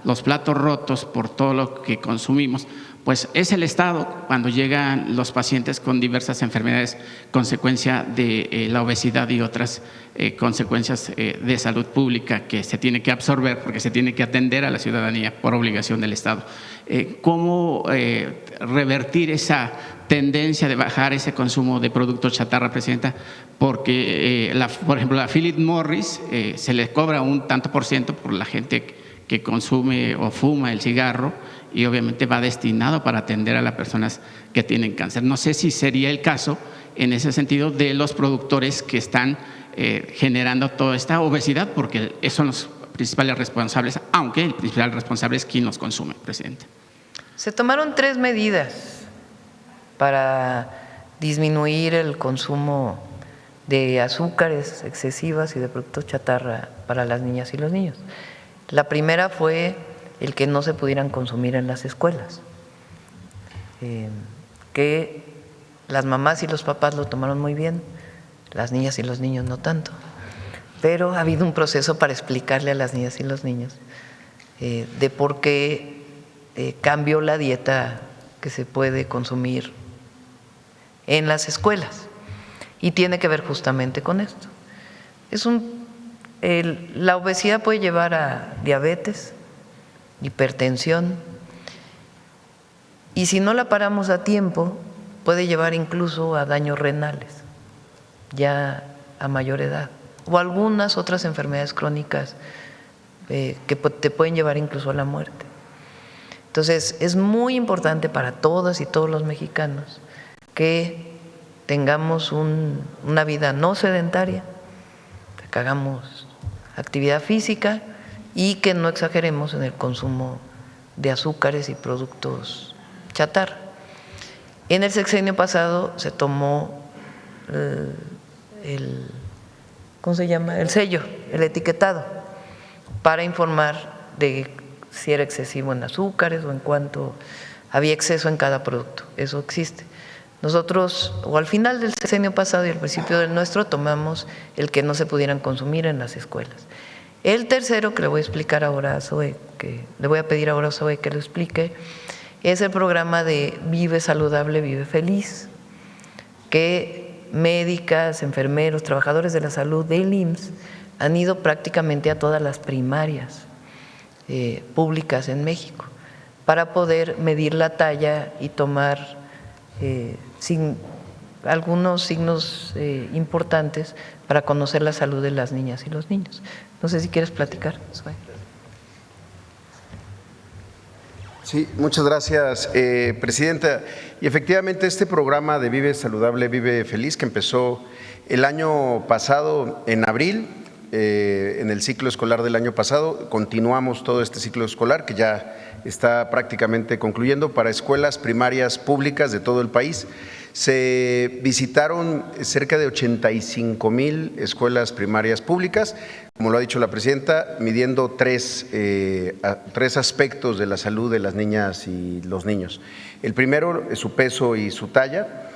los platos rotos por todo lo que consumimos, pues es el Estado cuando llegan los pacientes con diversas enfermedades, consecuencia de la obesidad y otras consecuencias de salud pública que se tiene que absorber porque se tiene que atender a la ciudadanía por obligación del Estado. ¿Cómo revertir esa tendencia de bajar ese consumo de productos chatarra, presidenta? Porque, por ejemplo, a Philip Morris se le cobra un tanto por ciento por la gente que consume o fuma el cigarro y obviamente va destinado para atender a las personas que tienen cáncer. No sé si sería el caso en ese sentido de los productores que están generando toda esta obesidad, porque esos son los principales responsables, aunque el principal responsable es quien los consume, presidente.
Se tomaron 3 medidas para disminuir el consumo de azúcares excesivas y de productos chatarra para las niñas y los niños. La primera fue el que no se pudieran consumir en las escuelas, que las mamás y los papás lo tomaron muy bien, las niñas y los niños no tanto, pero ha habido un proceso para explicarle a las niñas y los niños de por qué cambió la dieta que se puede consumir en las escuelas y tiene que ver justamente con esto. La obesidad puede llevar a diabetes, hipertensión, y si no la paramos a tiempo puede llevar incluso a daños renales ya a mayor edad o algunas otras enfermedades crónicas que te pueden llevar incluso a la muerte. Entonces es muy importante para todas y todos los mexicanos que tengamos una vida no sedentaria, que hagamos actividad física y que no exageremos en el consumo de azúcares y productos chatarra. En el sexenio pasado se tomó ¿cómo se llama? El sello, el etiquetado, para informar de si era excesivo en azúcares o en cuánto había exceso en cada producto. Eso existe. Nosotros, o al final del sexenio pasado y al principio del nuestro, tomamos el que no se pudieran consumir en las escuelas. El tercero, que le voy a explicar ahora a Zoe, que le voy a pedir ahora a Zoe que lo explique, es el programa de Vive Saludable, Vive Feliz, que médicas, enfermeros, trabajadores de la salud del IMSS han ido prácticamente a todas las primarias públicas en México para poder medir la talla y tomar algunos signos importantes para conocer la salud de las niñas y los niños. No sé si quieres platicar, Zoe.
Sí, muchas gracias, Presidenta. Y efectivamente este programa de Vive Saludable, Vive Feliz, que empezó el año pasado en abril, en el ciclo escolar del año pasado, continuamos todo este ciclo escolar que ya está prácticamente concluyendo para escuelas primarias públicas de todo el país. Se visitaron cerca de 85,000 escuelas primarias públicas, como lo ha dicho la Presidenta, midiendo tres aspectos de la salud de las niñas y los niños. El primero es su peso y su talla,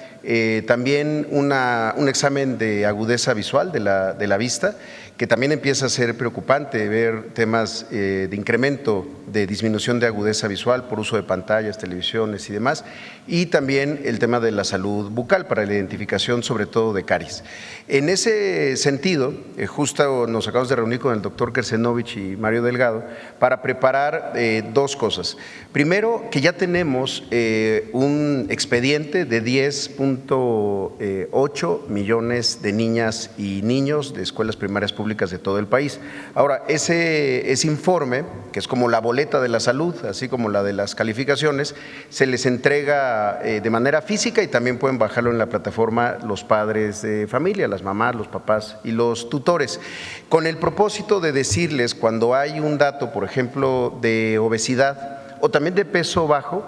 también un examen de agudeza visual de la vista, que también empieza a ser preocupante ver temas de incremento, de disminución de agudeza visual por uso de pantallas, televisiones y demás, y también el tema de la salud bucal para la identificación sobre todo de caries. En ese sentido, justo nos acabamos de reunir con el doctor Kersenovich y Mario Delgado para preparar dos cosas. Primero, que ya tenemos un expediente de 10.8 millones de niñas y niños de escuelas primarias públicas de todo el país. Ahora, ese informe, que es como la boleta de la salud, así como la de las calificaciones, se les entrega de manera física y también pueden bajarlo en la plataforma los padres de familia, las mamás, los papás y los tutores, con el propósito de decirles cuando hay un dato, por ejemplo, de obesidad o también de peso bajo,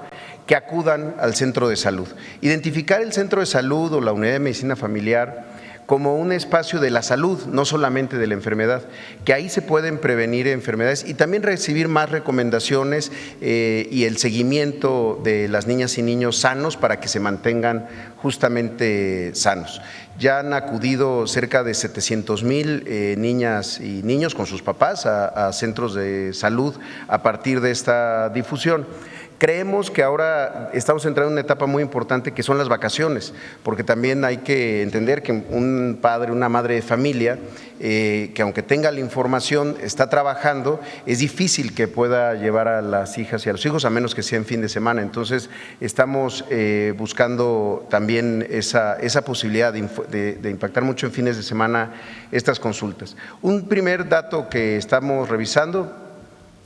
que acudan al centro de salud. Identificar el centro de salud o la unidad de medicina familiar como un espacio de la salud, no solamente de la enfermedad, que ahí se pueden prevenir enfermedades y también recibir más recomendaciones y el seguimiento de las niñas y niños sanos para que se mantengan justamente sanos. Ya han acudido cerca de 700,000 niñas y niños con sus papás a centros de salud a partir de esta difusión. Creemos que ahora estamos entrando en una etapa muy importante que son las vacaciones, porque también hay que entender que un padre, una madre de familia, que aunque tenga la información, está trabajando, es difícil que pueda llevar a las hijas y a los hijos, a menos que sea en fin de semana. Entonces, estamos buscando también esa posibilidad de impactar mucho en fines de semana estas consultas. Un primer dato que estamos revisando: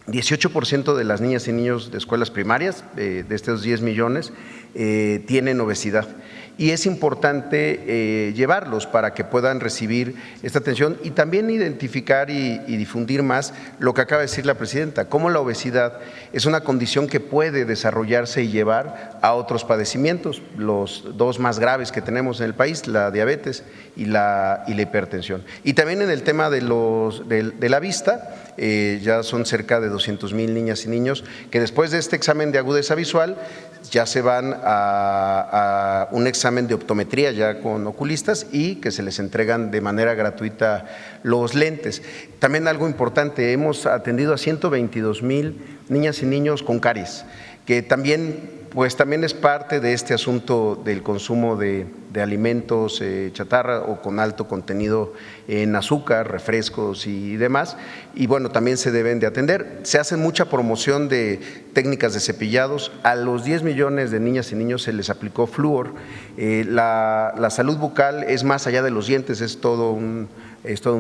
18% de las niñas y niños de escuelas primarias, de estos 10 millones, tienen obesidad. Y es importante llevarlos para que puedan recibir esta atención y también identificar y difundir más lo que acaba de decir la Presidenta, cómo la obesidad es una condición que puede desarrollarse y llevar a otros padecimientos, los dos más graves que tenemos en el país, la diabetes y la hipertensión. Y también en el tema de la vista, ya son cerca de 200,000 niñas y niños que después de este examen de agudeza visual ya se van a un examen de optometría ya con oculistas y que se les entregan de manera gratuita los lentes. También algo importante, hemos atendido a 122,000 niñas y niños con caries, que también es parte de este asunto del consumo de alimentos chatarra o con alto contenido en azúcar, refrescos y demás, y bueno, también se deben de atender. Se hace mucha promoción de técnicas de cepillados. A los 10 millones de niñas y niños se les aplicó flúor. La salud bucal es más allá de los dientes, es todo un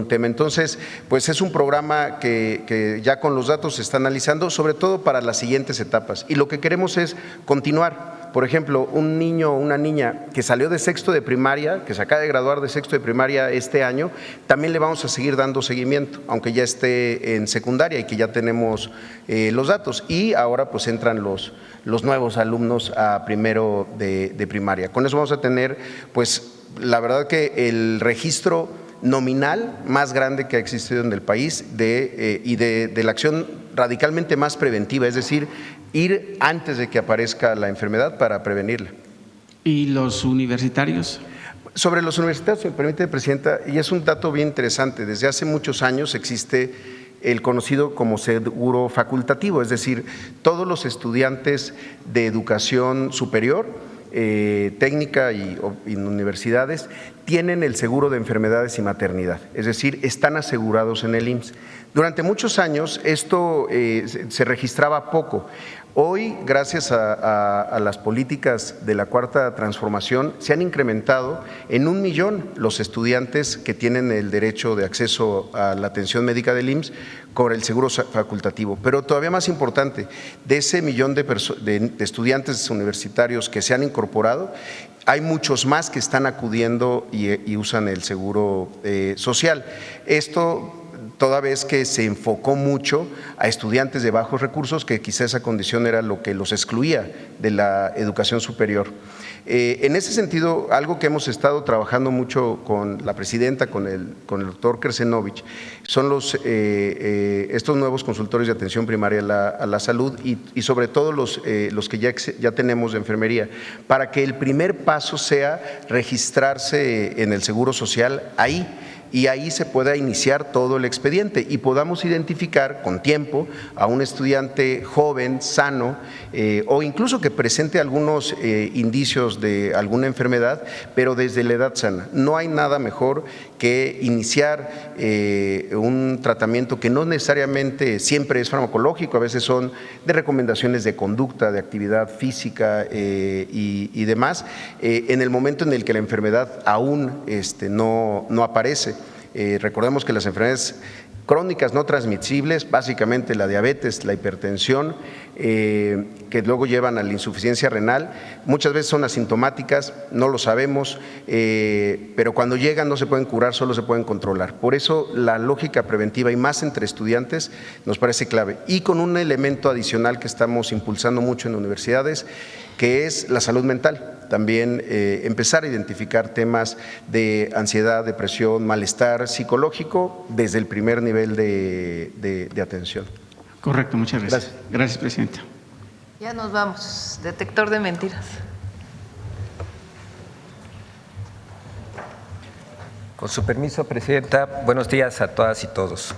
tema. Entonces, pues es un programa que ya con los datos se está analizando, sobre todo para las siguientes etapas. Y lo que queremos es continuar. Por ejemplo, un niño o una niña que salió de sexto de primaria, que se acaba de graduar de sexto de primaria este año, también le vamos a seguir dando seguimiento, aunque ya esté en secundaria y que ya tenemos los datos. Y ahora pues entran los nuevos alumnos a primero de primaria. Con eso vamos a tener, pues la verdad que el registro nominal más grande que ha existido en el país y de la acción radicalmente más preventiva, es decir, ir antes de que aparezca la enfermedad para prevenirla.
¿Y los universitarios?
Sobre los universitarios, si me permite, Presidenta, y es un dato bien interesante, desde hace muchos años existe el conocido como seguro facultativo, es decir, todos los estudiantes de educación superior, técnica y universidades tienen el seguro de enfermedades y maternidad, es decir, están asegurados en el IMSS. Durante muchos años esto se registraba poco. Hoy, gracias a las políticas de la Cuarta Transformación, se han incrementado en 1 millón los estudiantes que tienen el derecho de acceso a la atención médica del IMSS con el seguro facultativo. Pero todavía más importante, de ese millón de estudiantes universitarios que se han incorporado, hay muchos más que están acudiendo y usan el seguro social. Esto toda vez que se enfocó mucho a estudiantes de bajos recursos, que quizá esa condición era lo que los excluía de la educación superior. En ese sentido, algo que hemos estado trabajando mucho con la presidenta, con el doctor Kersenovich, son estos nuevos consultorios de atención primaria a la salud y sobre todo los que ya tenemos de enfermería, para que el primer paso sea registrarse en el Seguro Social ahí, y ahí se pueda iniciar todo el expediente y podamos identificar con tiempo a un estudiante joven, sano, o incluso que presente algunos indicios de alguna enfermedad, pero desde la edad sana. No hay nada mejor que iniciar un tratamiento que no necesariamente siempre es farmacológico, a veces son de recomendaciones de conducta, de actividad física y demás, en el momento en el que la enfermedad aún no aparece. Recordemos que las enfermedades crónicas no transmisibles, básicamente la diabetes, la hipertensión, que luego llevan a la insuficiencia renal, muchas veces son asintomáticas, no lo sabemos, pero cuando llegan no se pueden curar, solo se pueden controlar. Por eso la lógica preventiva, y más entre estudiantes, nos parece clave. Y con un elemento adicional que estamos impulsando mucho en universidades, que es la salud mental. También empezar a identificar temas de ansiedad, depresión, malestar psicológico desde el primer nivel de atención.
Correcto, muchas gracias. Gracias, presidenta.
Ya nos vamos. Detector de mentiras.
Con su permiso, presidenta, buenos días a todas y todos.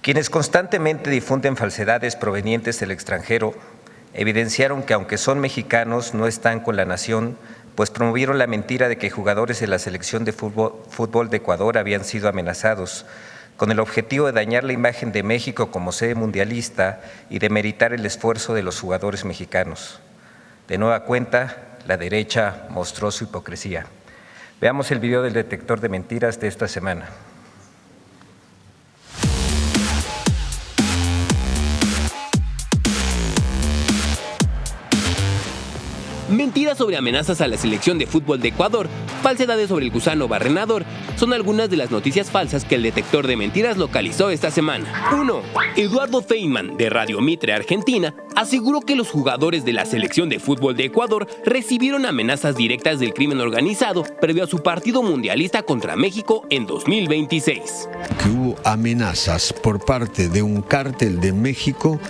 Quienes constantemente difunden falsedades provenientes del extranjero evidenciaron que aunque son mexicanos no están con la nación, pues promovieron la mentira de que jugadores de la selección de fútbol de Ecuador habían sido amenazados, con el objetivo de dañar la imagen de México como sede mundialista y demeritar el esfuerzo de los jugadores mexicanos. De nueva cuenta, la derecha mostró su hipocresía. Veamos el video del detector de mentiras de esta semana.
Mentiras sobre amenazas a la selección de fútbol de Ecuador, falsedades sobre el gusano barrenador, son algunas de las noticias falsas que el detector de mentiras localizó esta semana. 1. Eduardo Feynman, de Radio Mitre, Argentina, aseguró que los jugadores de la selección de fútbol de Ecuador recibieron amenazas directas del crimen organizado previo a su partido mundialista contra México en 2026.
Que hubo amenazas por parte de un cártel de México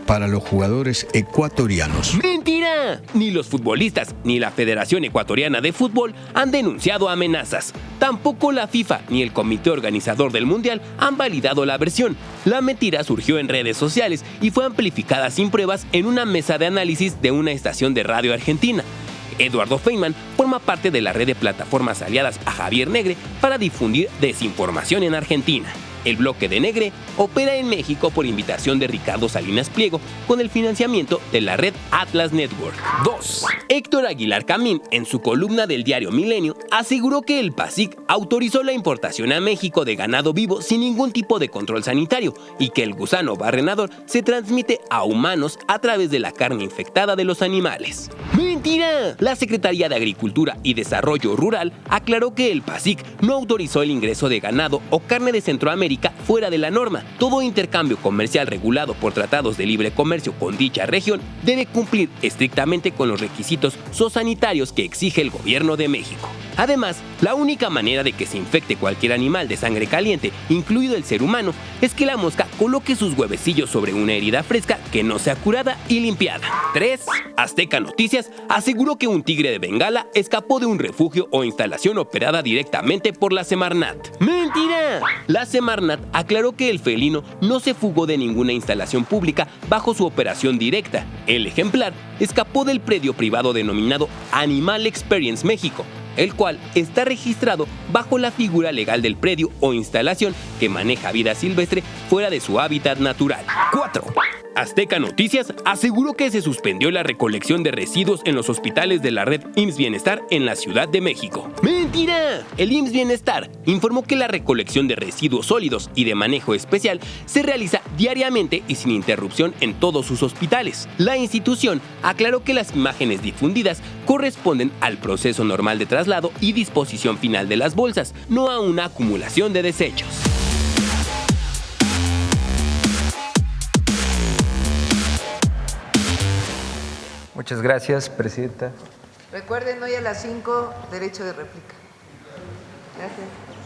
para los jugadores ecuatorianos.
¡Mentira! Ni los futbolistas ni la Federación Ecuatoriana de Fútbol han denunciado amenazas. Tampoco la FIFA ni el comité organizador del Mundial han validado la versión. La mentira surgió en redes sociales y fue amplificada sin pruebas en una mesa de análisis de una estación de radio argentina. Eduardo Feynman forma parte de la red de plataformas aliadas a Javier Negre para difundir desinformación en Argentina. El bloque de Negre opera en México por invitación de Ricardo Salinas Pliego con el financiamiento de la red Atlas Network. 2. Héctor Aguilar Camín, en su columna del diario Milenio, aseguró que el PASIC autorizó la importación a México de ganado vivo sin ningún tipo de control sanitario y que el gusano barrenador se transmite a humanos a través de la carne infectada de los animales. ¡Mentira! La Secretaría de Agricultura y Desarrollo Rural aclaró que el PASIC no autorizó el ingreso de ganado o carne de Centroamérica fuera de la norma. Todo intercambio comercial regulado por tratados de libre comercio con dicha región debe cumplir estrictamente con los requisitos zoosanitarios que exige el gobierno de México. Además, la única manera de que se infecte cualquier animal de sangre caliente, incluido el ser humano, es que la mosca coloque sus huevecillos sobre una herida fresca que no sea curada y limpiada. 3. Azteca Noticias aseguró que un tigre de Bengala escapó de un refugio o instalación operada directamente por la Semarnat. ¡Mentira! La Semarnat aclaró que el felino no se fugó de ninguna instalación pública bajo su operación directa. El ejemplar escapó del predio privado denominado Animal Experience México, el cual está registrado bajo la figura legal del predio o instalación que maneja vida silvestre fuera de su hábitat natural. 4. Azteca Noticias aseguró que se suspendió la recolección de residuos en los hospitales de la red IMSS Bienestar en la Ciudad de México. ¡Mentira! El IMSS Bienestar informó que la recolección de residuos sólidos y de manejo especial se realiza diariamente y sin interrupción en todos sus hospitales. La institución aclaró que las imágenes difundidas corresponden al proceso normal de traslado y disposición final de las bolsas, no a una acumulación de desechos.
Muchas gracias, presidenta.
Recuerden, hoy a las 5, derecho de réplica. Gracias.